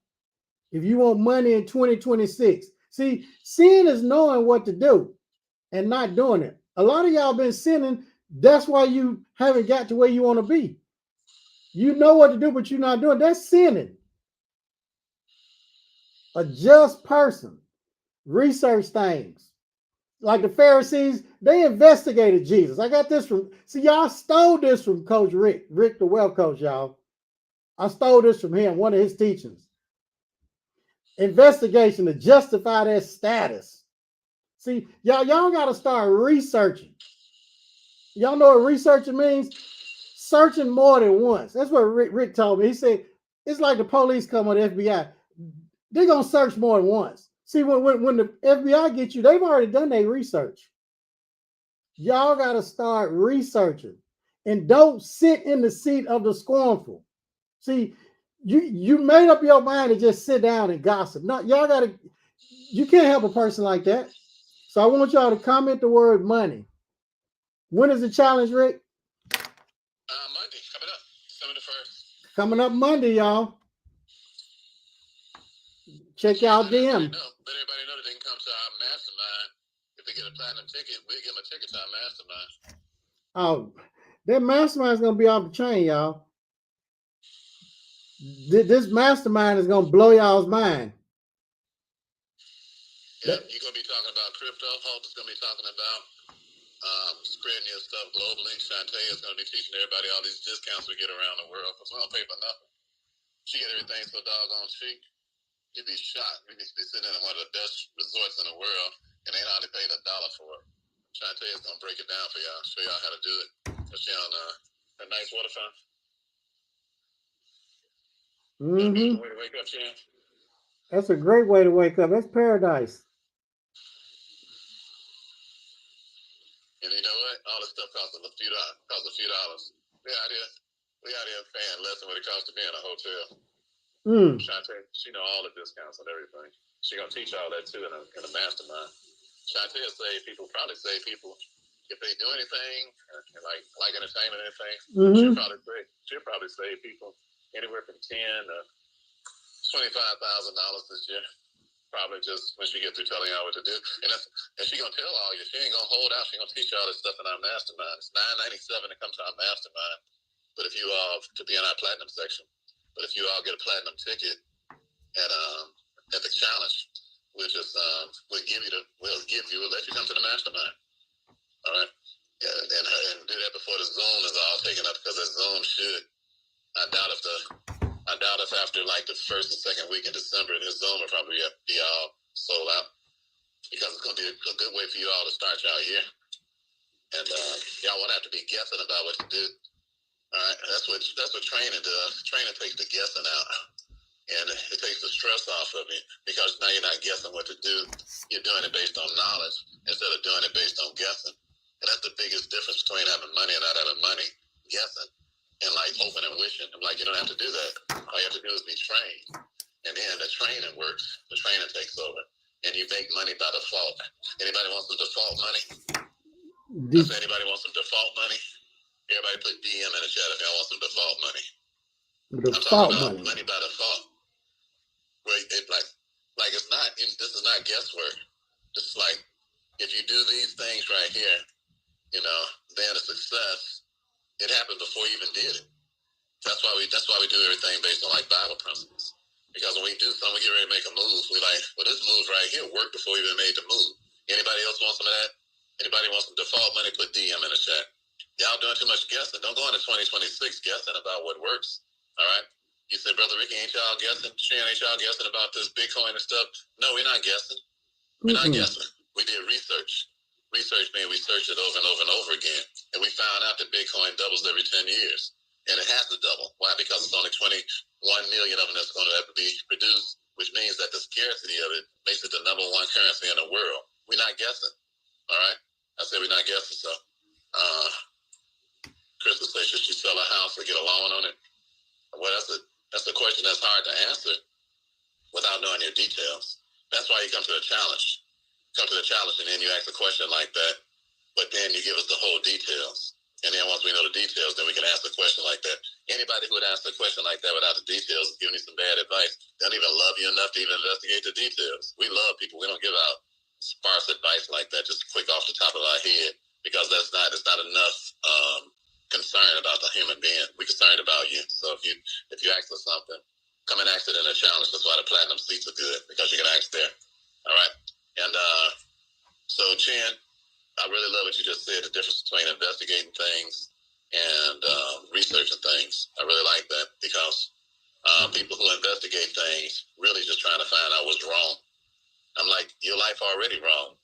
If you want money in 2026, see, sin is knowing what to do and not doing it. A lot of y'all been sinning. That's why you haven't got to where you want to be. You know what to do, but you're not doing. That's sinning. A just person research things. Like the Pharisees, they investigated Jesus. I got this from, see, y'all stole this from Coach Rick the Well Coach, y'all. I stole this from him, one of his teachings. Investigation to justify their status. See, y'all got to start researching. Y'all know what researching means? Searching more than once. That's what Rick told me. He said, it's like the police come on the FBI. They're going to search more than once. See, when the FBI gets you, they've already done their research. Y'all got to start researching and don't sit in the seat of the scornful. See, you made up your mind to just sit down and gossip. No, y'all got to, you can't help a person like that. So I want y'all to comment the word money. When is the challenge, Rick? Monday, coming up, December the 1st. Coming up Monday, y'all. Check y'all DM. Let everybody know that they can come to our mastermind. If they get a platinum ticket, we'll give them a ticket to our mastermind. Oh, that mastermind is going to be off the chain, y'all. This mastermind is going to blow y'all's mind. Yeah, you're going to be talking about crypto. Hulk is going to be talking about spreading your stuff globally. Shantae is going to be teaching everybody all these discounts we get around the world because we don't pay for nothing. She get everything so doggone cheap. You'd be shocked. We'd be sitting in one of the best resorts in the world, and they only paid $1 for it. Shantae is going to break it down for y'all, show y'all how to do it. She on a nice water fountain. Mm-hmm. Way to wake up, Shan. That's a great way to wake up. That's paradise. And you know what? All this stuff costs a few dollars. We out here paying less than what it costs to be in a hotel. Shantae, she know all the discounts and everything. She gonna teach all that too in a mastermind. Shantae will probably save people if they do anything like entertainment or anything. She'll probably save people anywhere from $10,000 to $25,000 this year. Probably just when she gets through telling y'all what to do. And she gonna tell all you. She ain't gonna hold out. She gonna teach y'all this stuff in our mastermind. It's $9.97 to come to our mastermind. But if you all to be in our platinum section. But if you all get a platinum ticket at the challenge, we'll let you come to the mastermind. All right. And do that before the Zoom is all taken up because the Zoom should. I doubt if after like the first and second week in December, this Zoom will probably be all sold out because it's going to be a good way for you all to start y'all year. And y'all won't have to be guessing about what to do. All right, that's what training does. Training takes the guessing out, and it takes the stress off of it because now you're not guessing what to do. You're doing it based on knowledge instead of doing it based on guessing. And that's the biggest difference between having money and not having money. Guessing. And like hoping and wishing. Like you don't have to do that. All you have to do is be trained. And then the training works. The training takes over. And you make money by default. Anybody wants some default money? If anybody wants some default money, everybody put DM in the chat if y'all want some default money. I'm talking about money by default. Where it's not, this is not guesswork. It's like if you do these things right here, then a success, it happened before you even did it. That's why we do everything based on like Bible principles. Because when we do something, we get ready to make a move. We like, well, this move right here worked before we even made the move. Anybody else want some of that? Anybody want some default money? Put DM in the chat. Y'all doing too much guessing. Don't go into 2026 guessing about what works. All right. You say, Brother Ricky, ain't y'all guessing? Shan, ain't y'all guessing about this Bitcoin and stuff? No, we're not guessing. We're not guessing. We did research. Research means we searched it over and over and over again. And we found out that Bitcoin doubles every 10 years. And it has to double. Why? Because it's only 21 million of them that's going to have to be produced, which means that the scarcity of it makes it the #1 currency in the world. We're not guessing. All right? I said we're not guessing. So, Crystal says, should she sell a house or get a loan on it? Well, that's a question that's hard to answer without knowing your details. That's why you come to the challenge. Come to the challenge, and then you ask a question like that, but then you give us the whole details. And then once we know the details, then we can ask a question like that. Anybody who would ask a question like that without the details is giving you some bad advice. They don't even love you enough to even investigate the details. We love people. We don't give out sparse advice like that, just quick off the top of our head, because it's not enough concern about the human being. We're concerned about you. So if you ask for something, come and ask it in a challenge. That's why the platinum seats are good, because you can ask there. All right. And so, Chin, I really love what you just said, the difference between investigating things and researching things. I really like that, because people who investigate things really just trying to find out what's wrong. I'm like, your life already wrong.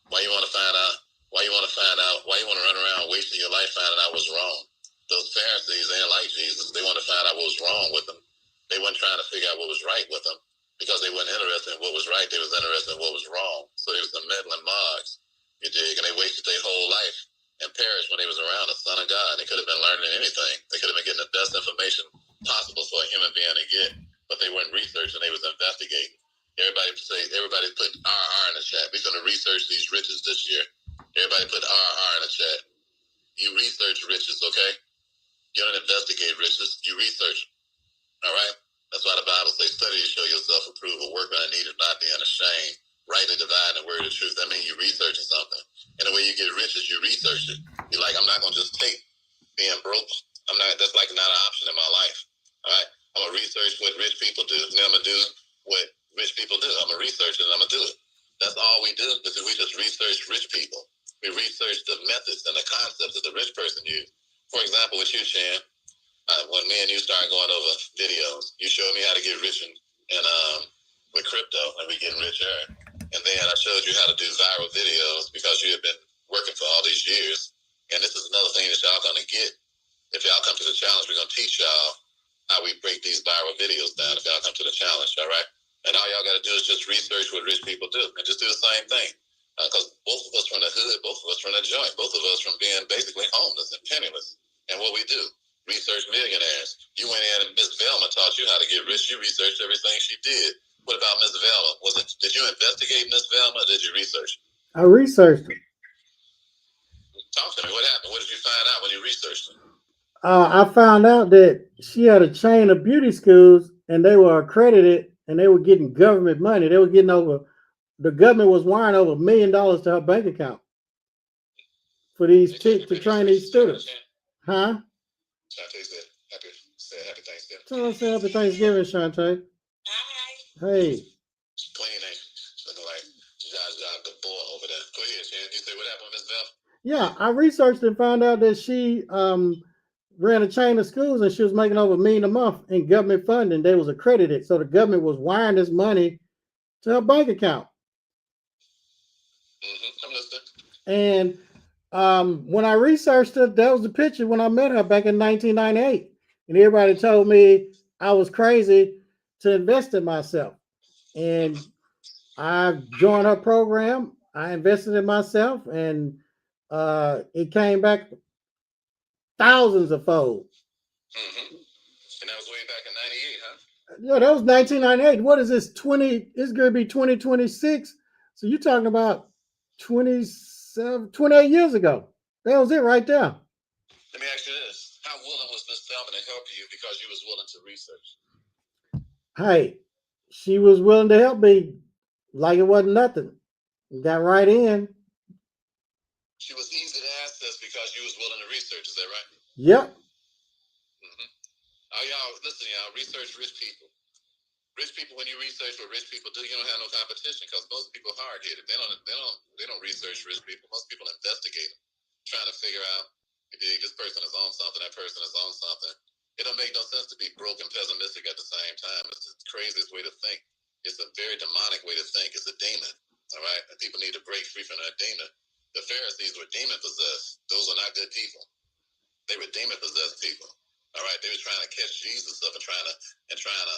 Why you want to find out? Why you want to find out? Why you want to run around wasting your life finding out what's wrong? Those Pharisees, they ain't like Jesus. They want to find out what was wrong with them. They weren't trying to figure out what was right with them, because they weren't interested in what was right. They was interested in what was wrong. So they was some meddling mugs, you dig? And they wasted their whole life and perished when they was around the Son of God. They could have been learning anything. They could have been getting the best information possible for a human being to get, but they weren't researching. They was investigating. Everybody put RR in the chat. We're going to research these riches this year. Everybody put RR in the chat. You research riches, okay? You don't investigate riches. You research. All right? That's why the Bible says, study to show yourself approved, a workman in need of not being ashamed, rightly dividing the word of truth. That means you're researching something. And the way you get rich is you research it. You're like, I'm not going to just take being broke. That's like not an option in my life. All right? I'm going to research what rich people do, and then I'm going to do what rich people do. I'm going to research it, and I'm going to do it. That's all we do, is we just research rich people. We research the methods and the concepts that the rich person used. For example, with you, Chan, when me and you started going over videos, you showed me how to get rich with crypto, and we getting richer. And then I showed you how to do viral videos, because you have been working for all these years. And this is another thing that y'all going to get. If y'all come to the challenge, we're going to teach y'all how we break these viral videos down if y'all come to the challenge, all right? And all y'all got to do is just research what rich people do and just do the same thing. Because both of us from the hood, both of us from the joint, both of us from being basically homeless and penniless. And what we do, research millionaires. You went in and Miss Velma taught you how to get rich. You researched everything she did. What about Miss Velma? Did you investigate Miss Velma, or did you research? I researched it. Talk to me. What happened? What did you find out when you researched it? I found out that she had a chain of beauty schools, and they were accredited, and they were getting government money. They were getting the government was wiring over $1 million to her bank account for these to train these students. Huh? Shantae said happy Thanksgiving. Tell us happy Thanksgiving, Shantae. Hi. Hey. Clean, looking like Jaja the boy over there. Go ahead, Shan. You say what happened with Miss Bell? Yeah, I researched and found out that she ran a chain of schools, and she was making over $1 million a month in government funding. They was accredited, so the government was wiring this money to her bank account. I'm listening. And when I researched it, that was the picture when I met her back in 1998. And everybody told me I was crazy to invest in myself. And I joined her program. I invested in myself, and it came back thousands of fold. And that was way back in 98, huh? Yeah, that was 1998. What is this? It's going to be 2026. So you're talking about 28 years ago. That was it right there. Let me ask you this. How willing was Miss Thelma to help you because you was willing to research? Hey, she was willing to help me like it wasn't nothing. Got right in. She was easy to access because you was willing to research. Is that right? Yep. Y'all, listen, y'all, research rich people. Rich people, when you research what rich people do, you don't have no competition because most people are hard-headed. They don't research rich people. Most people investigate them, trying to figure out if this person is on something, that person is on something. It don't make no sense to be broke and pessimistic at the same time. It's the craziest way to think. It's a very demonic way to think. It's a demon, all right? And people need to break free from that demon. The Pharisees were demon-possessed. Those are not good people. They were demon-possessed people. All right, they were trying to catch Jesus up and trying to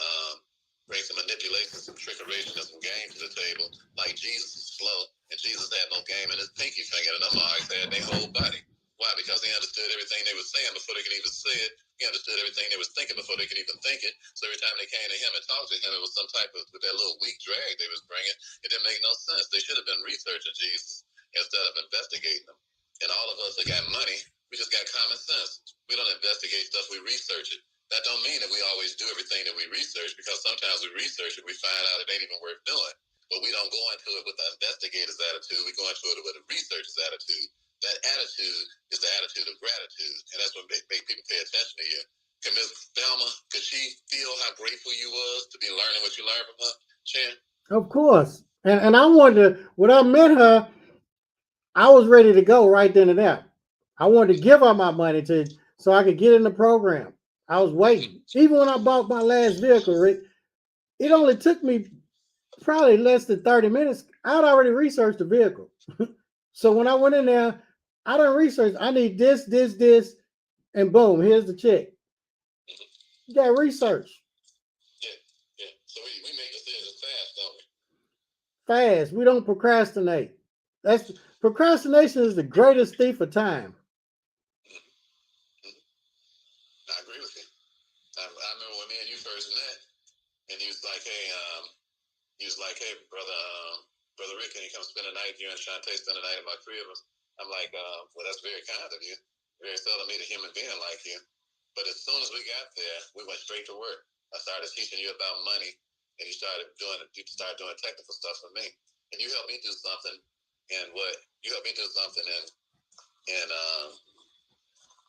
bring some manipulation, some trickery, and some game to the table. Like Jesus is slow, and Jesus had no game in his pinky finger, and them eyes had their whole body. Why? Because he understood everything they were saying before they could even say it. He understood everything they was thinking before they could even think it. So every time they came to him and talked to him, it was some type of, with that little weak drag they was bringing. It didn't make no sense. They should have been researching Jesus instead of investigating him. And all of us that got money, we just got common sense. We don't investigate stuff, we research it. That don't mean that we always do everything that we research, because sometimes we research it, we find out it ain't even worth doing. But we don't go into it with the investigator's attitude. We go into it with a researcher's attitude. That attitude is the attitude of gratitude, and that's what make people pay attention to you. Can Miss Thelma, could she feel how grateful you was to be learning what you learned from her, Chan? Of course. And I wanted to, when I met her, I was ready to go right then and there. I wanted to give her my money to so I could get in the program. I was waiting. Even when I bought my last vehicle, Rick, it only took me probably less than 30 minutes. I'd already researched the vehicle. So when I went in there, I done research. I need this, and boom, here's the check. You got research. Yeah, yeah. So we make decisions fast, don't we? Fast. We don't procrastinate. That's procrastination is the greatest thief of time. I agree with you. I remember when me and you first met, and he was like, hey, brother Rick, can you come spend the night? You and Shantae spend the night at my crib. I'm like, well, that's very kind of you. Very seldom meet a human being like you. But as soon as we got there, we went straight to work. I started teaching you about money, and you started doing technical stuff for me, and you helped me do something. And what you helped me do something, and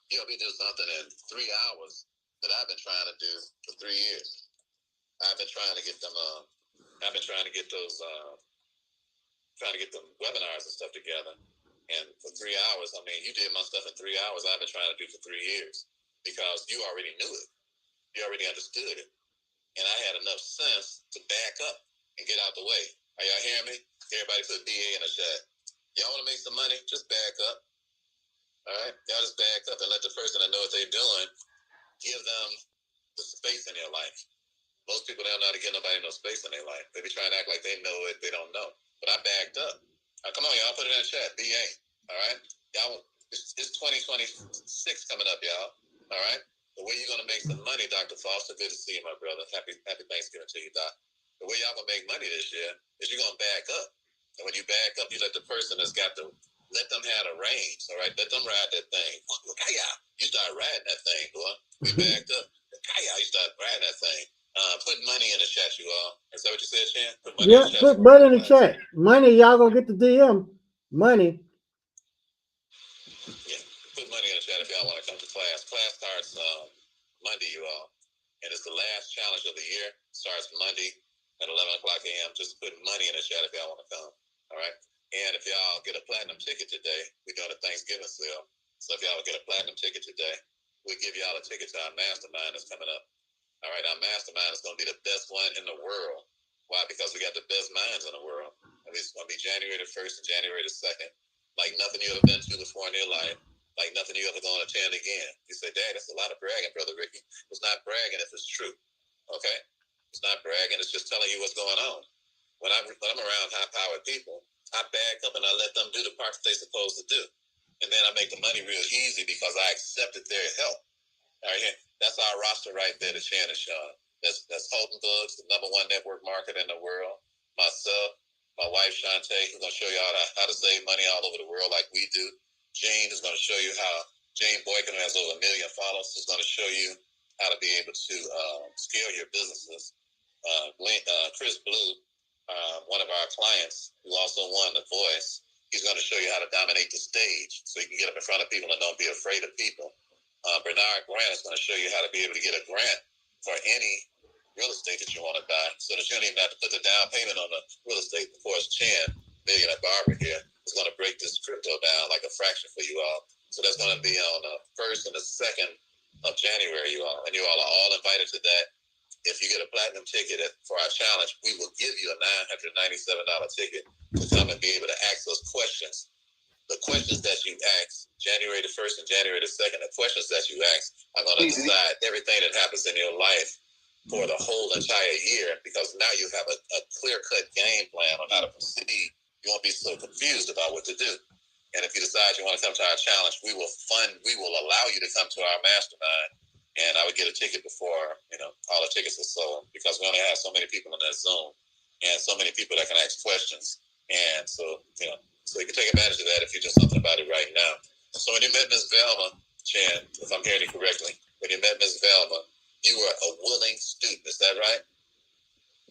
you helped me do something in 3 hours that I've been trying to do for 3 years. I've been trying to get them. I've been trying to get those. Trying to get the webinars and stuff together. And for 3 hours, I mean, you did my stuff in 3 hours. I've been trying to do for 3 years because you already knew it. You already understood it. And I had enough sense to back up and get out the way. Are y'all hearing me? Everybody put BA in the chat. Y'all want to make some money? Just back up. All right? Y'all just back up and let the person that know what they're doing give them the space in their life. Most people don't know how to give nobody no space in their life. They be trying to act like they know it. They don't know. But I backed up. Come on, y'all. Put it in the chat. BA. All right? Y'all, it's 2026 coming up, y'all. All right? The way you're going to make some money, Dr. Foster, good to see you, my brother. Happy Thanksgiving to you, Doc. The way y'all going to make money this year is you're going to back up. And when you back up, you let the person that's got the, let them have the reins, all right? Let them ride that thing. You start riding that thing, boy. We backed up. You start riding that thing. Put money in the chat, you all. Is that what you said, Shan? Put money in the chat. Put money in the chat. Money, y'all gonna get the DM. Money. Yeah, put money in the chat if y'all want to come to class. Class starts Monday, you all. And it's the last challenge of the year. Starts Monday at 11 o'clock a.m. Just put money in the chat if y'all want to come. All right? And if y'all get a platinum ticket today, we're doing a Thanksgiving sale. So if y'all get a platinum ticket today, we give y'all a ticket to our mastermind that's coming up. All right, our mastermind is going to be the best one in the world. Why? Because we got the best minds in the world. And it's going to be January the 1st and January the 2nd. Like nothing you ever been to before in your life. Like nothing you ever going to attend again. You say, Dad, that's a lot of bragging, Brother Ricky. It's not bragging if it's true. Okay? It's not bragging. It's just telling you what's going on. When I'm around high-powered people, I back up and I let them do the parts they're supposed to do. And then I make the money real easy because I accepted their help. All right, that's our roster right there, the Shannon Shaw. That's Holden Bugs, the #1 network marketer in the world. Myself, my wife Shantae, who's gonna show you how to save money all over the world like we do. Jane is gonna show you how. Jane Boykin has over 1 million followers. Is gonna show you how to be able to scale your businesses. Chris Blue, one of our clients, who also won The Voice, he's gonna show you how to dominate the stage, so you can get up in front of people and don't be afraid of people. Bernard Grant is going to show you how to be able to get a grant for any real estate that you want to buy, so that you don't even have to put the down payment on the real estate. Of course, Chan, Millionaire Barber here, is going to break this crypto down like a fraction for you all. So that's going to be on the 1st and the 2nd of January, you all. And you all are all invited to that. If you get a platinum ticket for our challenge, we will give you a $997 ticket to come and be able to ask those questions. The questions that you ask January the 1st and January the 2nd, the questions that you ask are going to decide everything that happens in your life for the whole entire year, because now you have a clear-cut game plan on how to proceed. You won't be so confused about what to do. And if you decide you want to come to our challenge, we will allow you to come to our mastermind. And I would get a ticket before, all the tickets are sold, because we only have so many people on that Zoom and so many people that can ask questions. And so, so you can take advantage of that if you do something about it right now. So when you met Ms. Velma, Chan, if I'm hearing you correctly, when you met Ms. Velma, you were a willing student. Is that right?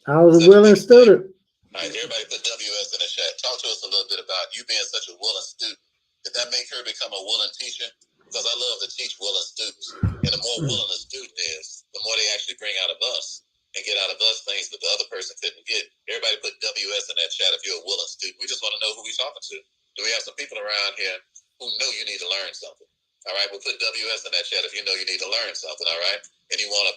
I was a willing student. All right, everybody put WS in the chat. Talk to us a little bit about you being such a willing student. Did that make her become a willing teacher? Because I love to teach willing students. And the more willing a student is, the more they actually bring out of us and get out of us things that the other person couldn't get. Everybody put WS in that chat if you're a willing student. We just want to know who we're talking to. Do we have some people around here who know you need to learn something? All right, we'll put WS in that chat if you know you need to learn something, all right? And you want a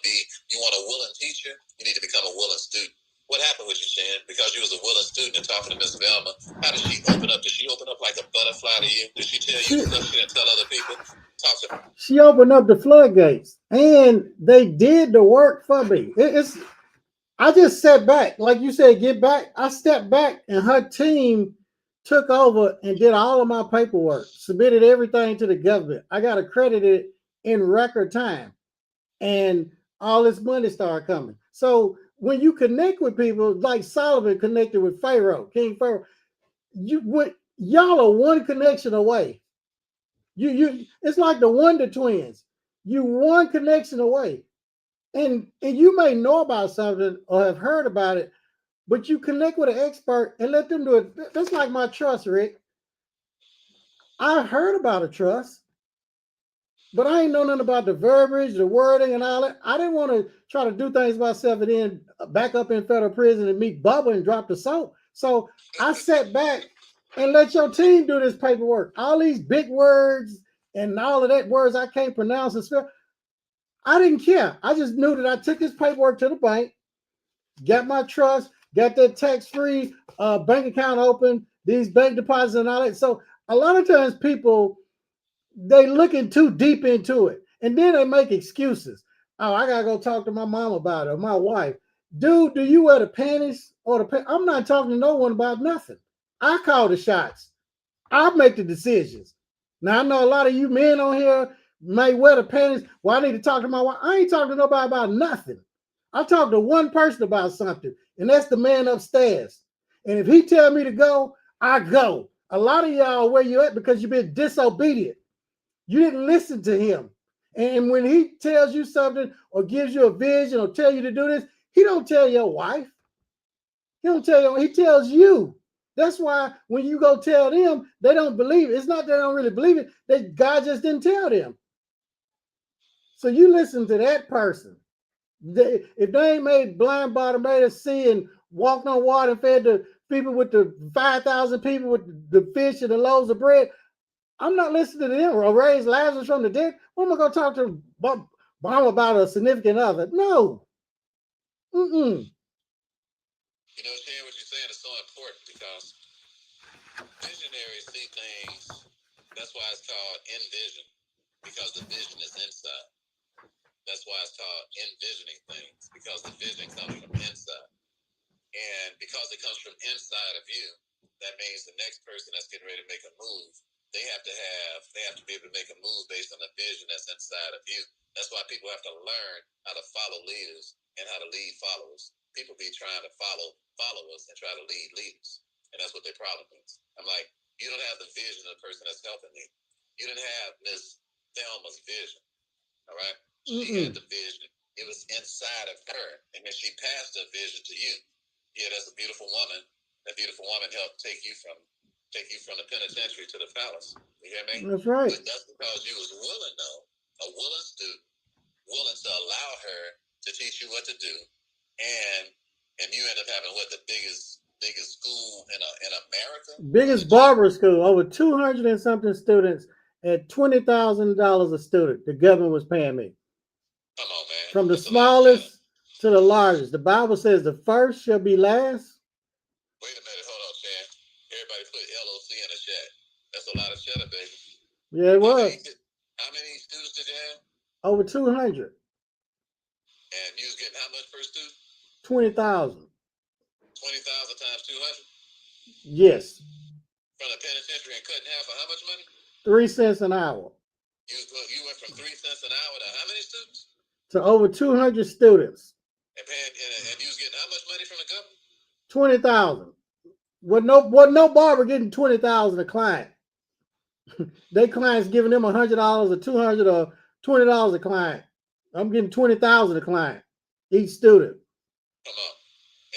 willing teacher, you need to become a willing student. What happened with you, Chan? Because you was a willing student and talking to Miss Velma, how did she open up? Did she open up like a butterfly to you? Did she tell you stuff she didn't tell other people? Talk to me. She opened up the floodgates, and they did the work for me. I just sat back, like you said, get back. I stepped back, and her team took over and did all of my paperwork, submitted everything to the government. I got accredited in record time, and all this money started coming. So when you connect with people, like Solomon connected with King Pharaoh, y'all are one connection away. It's like the Wonder Twins. You one connection away. And you may know about something or have heard about it, but you connect with an expert and let them do it. That's like my trust, Rick. I heard about a trust, but I ain't know nothing about the verbiage, the wording, and all that. I didn't want to try to do things myself and then back up in federal prison and meet Bubba and drop the soap. So I sat back and let your team do this paperwork. All these big words and all of that words I can't pronounce and spell. I didn't care. I just knew that I took this paperwork to the bank, got my trust, got that tax-free bank account open, these bank deposits and all that. So a lot of times people, they looking too deep into it. And then they make excuses. Oh, I got to go talk to my mom about it or my wife. Dude, do you wear the panties or the pants? I'm not talking to no one about nothing. I call the shots. I make the decisions. Now, I know a lot of you men on here may wear the panties. Well, I need to talk to my wife. I ain't talking to nobody about nothing. I talk to one person about something, and that's the man upstairs. And if he tell me to go, I go. A lot of y'all where you at because you've been disobedient. You didn't listen to him. And when he tells you something or gives you a vision or tell you to do this, he don't tell your wife. He don't tell you, he tells you. That's why when you go tell them, they don't believe it. It's not that they don't really believe it, that God just didn't tell them. So you listen to that person. If they ain't made blind Bartimaeus see and walked on water and fed the people with the 5,000 people with the fish and the loaves of bread, I'm not listening to them. Or raise Lazarus from the dead. What am I going to talk to Bob about a significant other? No. Mm-mm. Shan, what you're saying is so important because visionaries see things. That's why it's called envision, because the vision is inside. That's why it's called envisioning things, because the vision comes from inside. And because it comes from inside of you, that means the next person that's getting ready to make a move, they have to be able to make a move based on the vision that's inside of you. That's why people have to learn how to follow leaders and how to lead followers. People be trying to follow followers and try to lead leaders. And that's what their problem is. I'm like, you don't have the vision of the person that's helping me. You didn't have Miss Thelma's vision. All right? She had the vision. It was inside of her. And then she passed the vision to you. Yeah, that's a beautiful woman. That beautiful woman helped take you from the penitentiary to the palace. You hear me? That's right. But that's because you was willing, though, a willing student, willing to allow her to teach you what to do, and you end up having the biggest school in America, biggest barber school, over 200 and something students at $20,000 a student. The government was paying me. Come on, man. From the smallest to the largest. The Bible says the first shall be last. Wait a minute, hold on, Chan. Everybody put LOC in the chat. That's a lot of cheddar, baby. Yeah, it was. How many students did you have? Over 200. And you was getting how much per student? 20,000. 20,000 times 200? Yes. From the penitentiary and cut in half for how much money? 3 cents an hour. You went from 3 cents an hour to how many students? To over 200 students. And you was getting how much money from the government? 20,000. What no barber getting 20,000 a client. They clients giving them $100 or 200 or $20 a client. I'm getting 20,000 a client each student. Come on,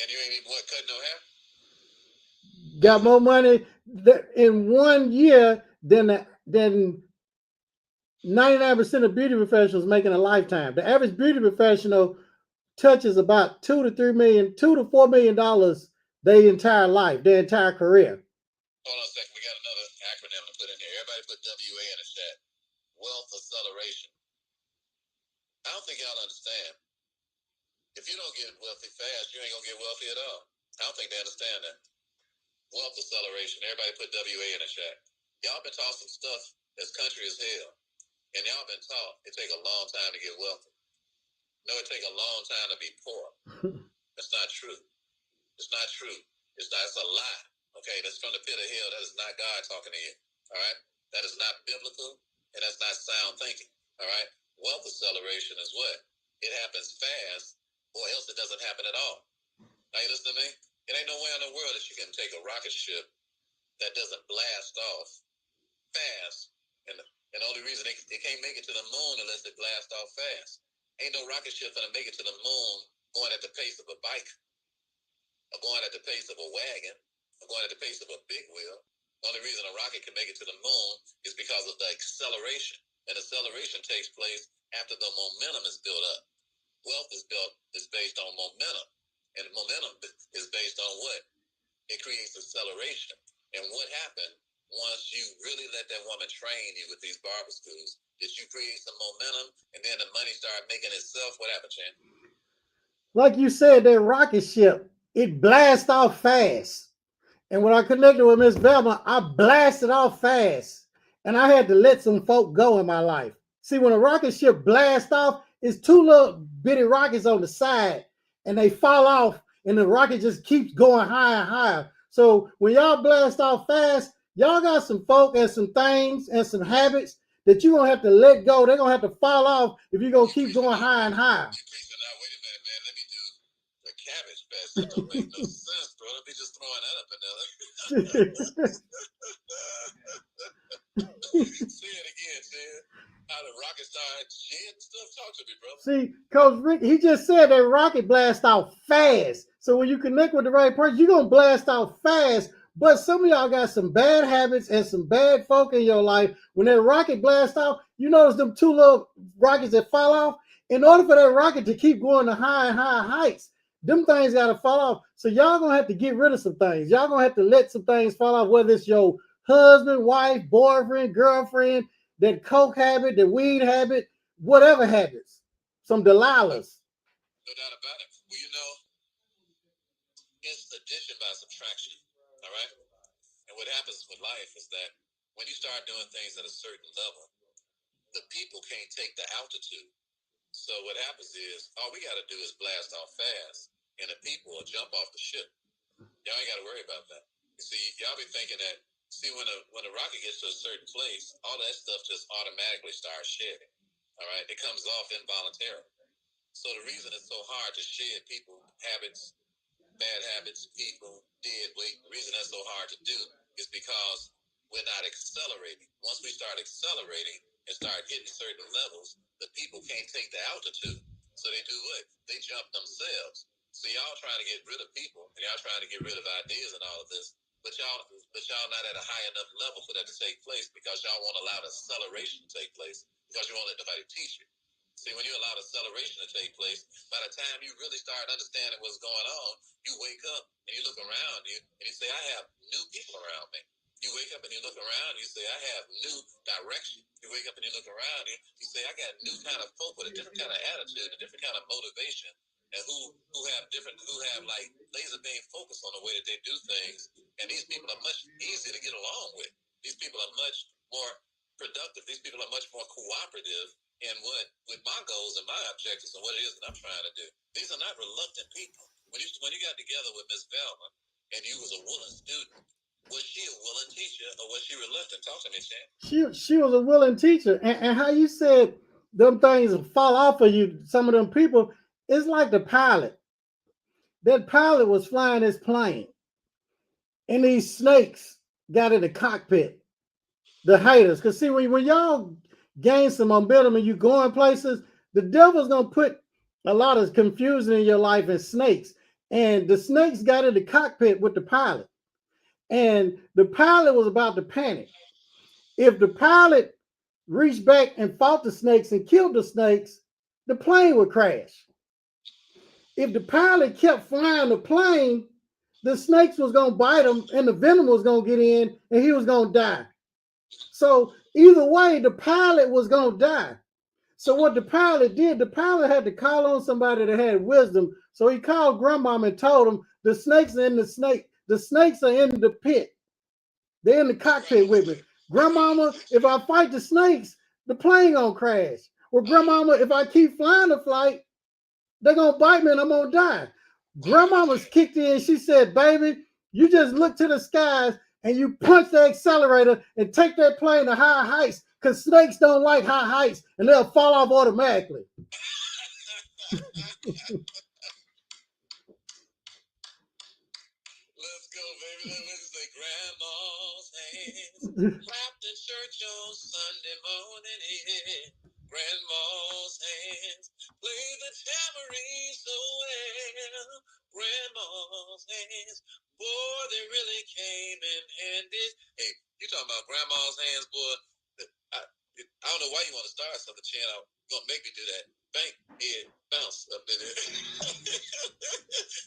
and you ain't even cutting no hair. Got more money in 1 year than 99% of beauty professionals making a lifetime. The average beauty professional touches about $2 to $4 million their entire life, their entire career. Hold on a second. We got another acronym to put in here. Everybody put WA in the chat. Wealth acceleration. I don't think y'all understand. If you don't get wealthy fast, you ain't gonna get wealthy at all. I don't think they understand that. Wealth acceleration. Everybody put WA in the chat. Y'all been taught some stuff that's country as hell. And y'all been taught it take a long time to get wealthy. No, it take a long time to be poor. That's not true. It's not true. It's a lie. Okay, that's from the pit of hell. That is not God talking to you. All right? That is not biblical, and that's not sound thinking. All right? Wealth acceleration is what? It happens fast, or else it doesn't happen at all. Now you listen to me? It ain't nowhere in the world that you can take a rocket ship that doesn't blast off fast. And the only reason they can't make it to the moon unless they blast off fast. Ain't no rocket ship gonna make it to the moon going at the pace of a bike, or going at the pace of a wagon, or going at the pace of a big wheel. The only reason a rocket can make it to the moon is because of the acceleration. And acceleration takes place after the momentum is built up. Wealth is based on momentum. And momentum is based on what? It creates acceleration. And what happened once you really let that woman train you with these barber schools? Did you create some momentum and then the money started making itself? What happened, Chan? Like you said, that rocket ship, it blasts off fast. And when I connected with Miss Velma, I blasted off fast. And I had to let some folk go in my life. See, when a rocket ship blasts off, it's two little bitty rockets on the side, and they fall off, and the rocket just keeps going higher and higher. So when y'all blast off fast, y'all got some folk and some things and some habits that you're gonna have to let go. They're gonna have to fall off if you're gonna keep going higher and higher. Now, wait a minute, man. Let me do the cabbage patch. That don't make no sense, bro. Let me just throwing that up in there. Say it again, Ted. How the rocket started shit stuff. Talk to me, bro. See, Coach Rick, he just said that rocket blast off fast. So when you connect with the right person, you're gonna blast off fast. But some of y'all got some bad habits and some bad folk in your life. When that rocket blast off, you notice them two little rockets that fall off. In order for that rocket to keep going to higher and higher heights, them things gotta fall off. So y'all gonna have to get rid of some things. Y'all gonna have to let some things fall off, whether it's your husband, wife, boyfriend, girlfriend, that coke habit, the weed habit, whatever habits, some Delilahs. No doubt about it. Well, you know, it's addition by subtraction. All right? And what happens with life is that when you start doing things at a certain level, the people can't take the altitude. So what happens is all we got to do is blast off fast, and the people will jump off the ship. Y'all ain't got to worry about that. You see, y'all be thinking that. See, when a rocket gets to a certain place, all that stuff just automatically starts shedding. All right, it comes off involuntarily. So the reason it's so hard to shed people habits, bad habits, people, dead weight, the reason that's so hard to do is because we're not accelerating. Once we start accelerating and start hitting certain levels, the people can't take the altitude. So they do what? They jump themselves. So y'all trying to get rid of people and y'all trying to get rid of ideas and all of this, but y'all not at a high enough level for that to take place because y'all won't allow the acceleration to take place because you won't let nobody teach you. See, when you allow acceleration to take place, by the time you really start understanding what's going on, you wake up and you look around you and you say, I have new people around me. You wake up and you look around and you say, I have new direction. You wake up and you look around and you say, I got new kind of folk with a different kind of attitude, a different kind of motivation, and who have like laser beam focus on the way that they do things. And these people are much easier to get along with. These people are much more productive. These people are much more cooperative in with my goals and my objectives and what it is that I'm trying to do. These are not reluctant people. When you got together with Miss Velma and you was a willing student Was she a willing teacher or was she reluctant? Talk to me, Chan. She was a willing teacher, and how you said them things fall off of you. Some of them people, it's like the pilot. That pilot was flying his plane, and these snakes got in the cockpit. The haters, because see, when y'all gain some momentum and you going places, the devil's gonna put a lot of confusion in your life and snakes. And the snakes got in the cockpit with the pilot, and the pilot was about to panic. If the pilot reached back and fought the snakes and killed the snakes, the plane would crash. If the pilot kept flying the plane, the snakes was gonna bite him and the venom was gonna get in and he was gonna die. So either way, the pilot was gonna die. So what the pilot did, the pilot had to call on somebody that had wisdom. So he called grandmama and told him the snakes are in the snakes are in the pit. They're in the cockpit with me. Grandmama, if I fight the snakes, the plane gonna crash. Well, grandmama, if I keep flying the flight, they're gonna bite me and I'm gonna die. Grandmama's kicked in. She said, baby, you just look to the skies and you punch the accelerator and take that plane to high heights, because snakes don't like high heights and they'll fall off automatically. Let's go, baby. Let's say grandma's hands clapped in church on Sunday morning. Grandma's hands play the tambourine so well. Grandma's hands, boy, they really came in handy. Hey, you talking about grandma's hands, boy? I don't know why you want to start something, Chan. I'm gonna make me do that. Bank head bounce up in there.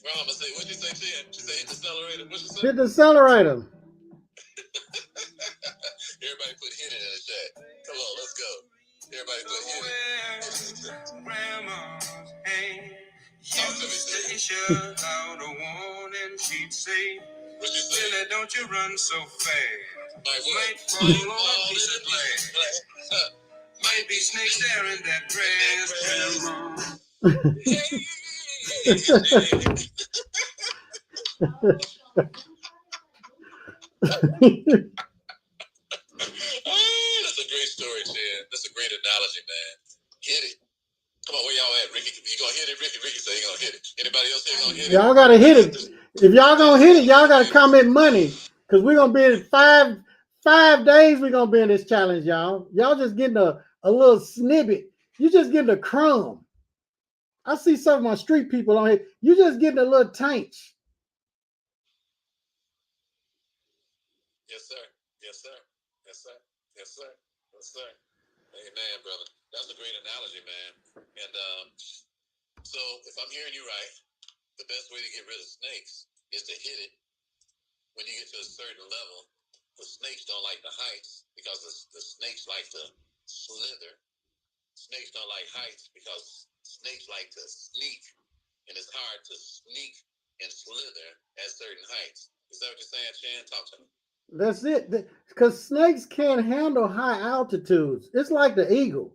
Grandma say, what'd you say, Chan? She say hit the accelerator. What'd you say? Hit the accelerator. Everybody put hit it in the chat. Come on, let's go. Everybody put hit it. Grandma's hand used to issue out a warning. She'd say, Billy, don't you run so fast. Might fall on a piece of glass. Might be snakes there in that grass, Grandma. That's a great story, Chan. That's a great analogy, man. Hit it. Come on, where y'all at, Ricky? You gonna hit it, Ricky? Ricky say he gonna hit it. Anybody else here gonna hit it? Y'all gotta hit it. If y'all gonna hit it, y'all gotta comment money, because we're gonna be in 5 days. We're gonna be in this challenge, y'all. Y'all just getting a little snippet. You just getting a crumb. I see some of my street people on here. You just getting a little taint. Yes, sir. Yes, sir. Yes, sir. Yes, sir. Yes, sir. Amen, brother. That's a great analogy, man. And so, if I'm hearing you right, the best way to get rid of snakes is to hit it when you get to a certain level. The snakes don't like the heights because the snakes like to slither. Snakes don't like heights because snakes like to sneak, and it's hard to sneak and slither at certain heights. Is that what you're saying, Chan? Talk to me. That's it. Because snakes can't handle high altitudes. It's like the eagle.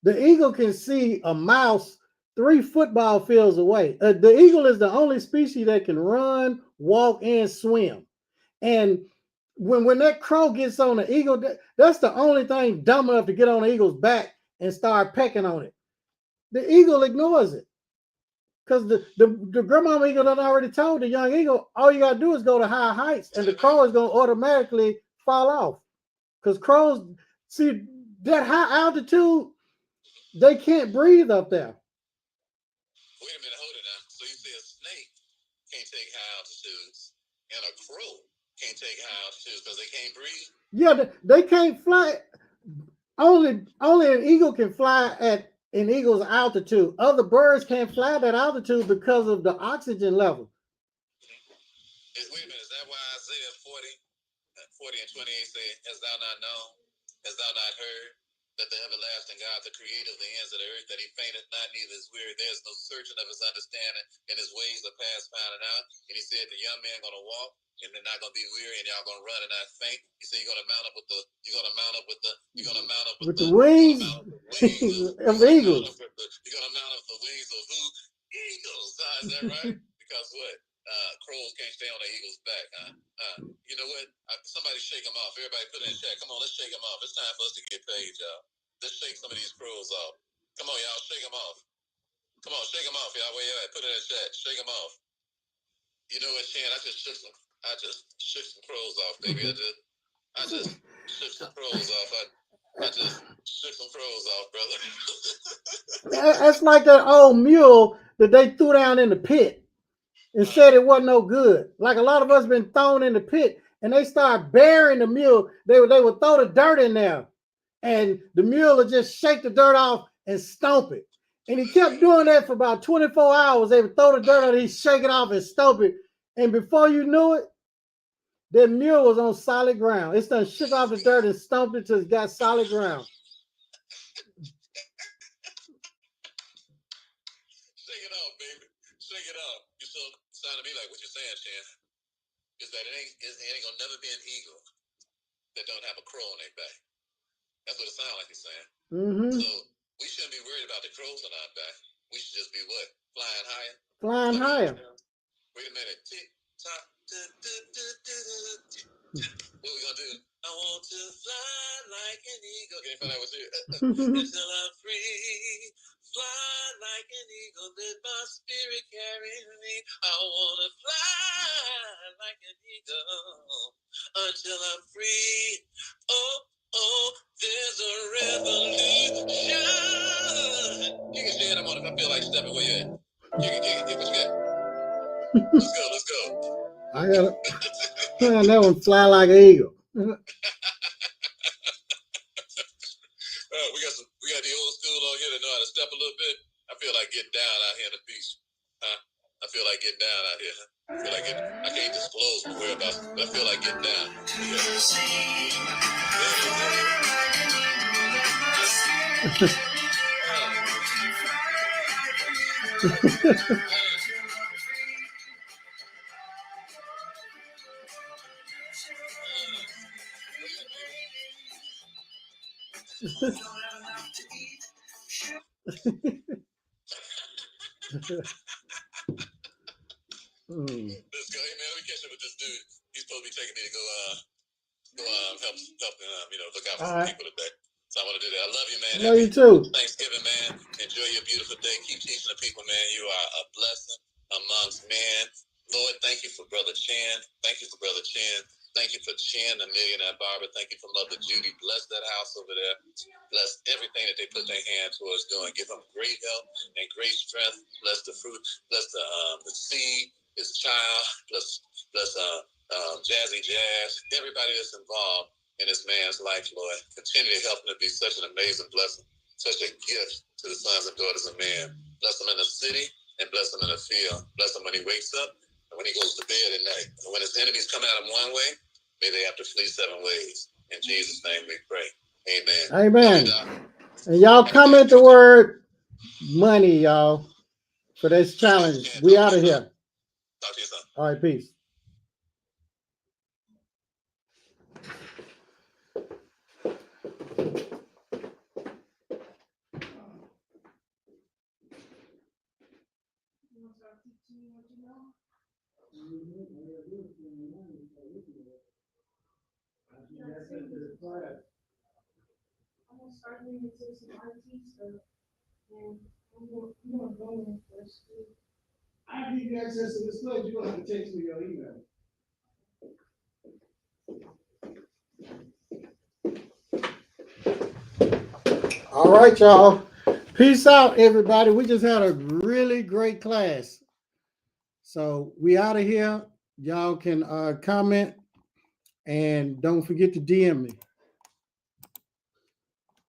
The eagle can see a mouse 3 football fields away. The eagle is the only species that can run, walk, and swim. And when that crow gets on the eagle, that's the only thing dumb enough to get on the eagle's back and start pecking on it. The eagle ignores it. Because the grandma eagle done already told the young eagle, all you got to do is go to high heights, and the crow is going to automatically fall off. Because crows, see, that high altitude, they can't breathe up there. Wait a minute, hold it now. So you say a snake can't take high altitudes, and a crow can't take high altitudes because they can't breathe? Yeah, they can't fly. Only an eagle can fly at an eagle's altitude. Other birds can't fly that altitude because of the oxygen level. Wait a minute, is that why Isaiah 40 and 28 say, hast thou not known, hast thou not heard, that the everlasting God, the creator of the ends of the earth, that he fainteth not, neither is weary, there's no searching of his understanding, and his ways are past finding out. And he said, the young man gonna walk, and they're not gonna be weary, and y'all gonna run and not faint. He said, you're gonna mount up with the wings of eagles. You're gonna mount up the wings of who? Eagles. Is that right? Because what? crows can't stay on the eagle's back. You know what? Somebody shake them off. Everybody put in the chat. Come on, let's shake them off. It's time for us to get paid, y'all. Let's shake some of these crows off. Come on, y'all, shake them off. Come on, shake them off, y'all. Where you at? Put it in the chat. Shake them off. You know what, Shan? I just shook some crows off, baby. I just shook some crows off. I just shook some crows off, brother. That's like that old mule that they threw down in the pit and said it wasn't no good. Like a lot of us been thrown in the pit and they start burying the mule. They would throw the dirt in there and the mule would just shake the dirt off and stomp it. And he kept doing that for about 24 hours. They would throw the dirt on it, he'd shake it off and stomp it. And before you knew it, that mule was on solid ground. It's done shook off the dirt and stomped it till it got solid ground. Shake it off, baby. Shake it off. You so sounding to me like what you're saying, Shan, is that it ain't gonna never be an eagle that don't have a crow on their back. That's what it sounds like you're saying. Mm-hmm. So we shouldn't be worried about the crows on our back. We should just be what? Flying higher? Flying higher. Wait a minute. Tick tock. What we gonna do? I want to fly like an eagle. Can you find out what's here? Until I'm free. Fly like an eagle. Let my spirit carry me. I wanna fly like an eagle until I'm free. Oh, there's a revolution. You can say it. I'm on. If I feel like stepping, where you at? You can what you got? Let's go. I got it. Man, that one fly like an eagle. We got the old school on here that know how to step a little bit. I feel like getting down out here in the beach. I feel like getting down out here. I can't disclose my whereabouts, but I feel like getting down. Let's go. Hey man, let me catch up with this dude. He's supposed to be taking me to go help look out for some people today. So I want to do that. I love you, man. Love you too. Thanksgiving, man. Enjoy your beautiful day. Keep teaching the people, man. You are a blessing amongst men. Lord, thank you for Brother Chan. Thank you for Brother Chan. Thank you for Chan, the millionaire barber. Thank you for Mother Judy. Bless that house over there. Bless everything that they put their hand towards doing. Give them great health and great strength. Bless the fruit. Bless the seed, his child. Bless Jazzy Jazz. Everybody that's involved in this man's life, Lord. Continue to help him to be such an amazing blessing, such a gift to the sons and daughters of man. Bless him in the city and bless him in the field. Bless him when he wakes up and when he goes to bed at night. And when his enemies come at him one way, may they have to flee 7 ways. In Jesus' name we pray. Amen. Amen. And y'all comment the word money, y'all, for this challenge. We out of here. Talk to you soon. All right, peace. I'm gonna start doing some IT stuff, and I'm gonna go in first. I give you access to this page. You're gonna have to text me your email. All right, y'all. Peace out, everybody. We just had a really great class. So we out of here. Y'all can comment and don't forget to DM me.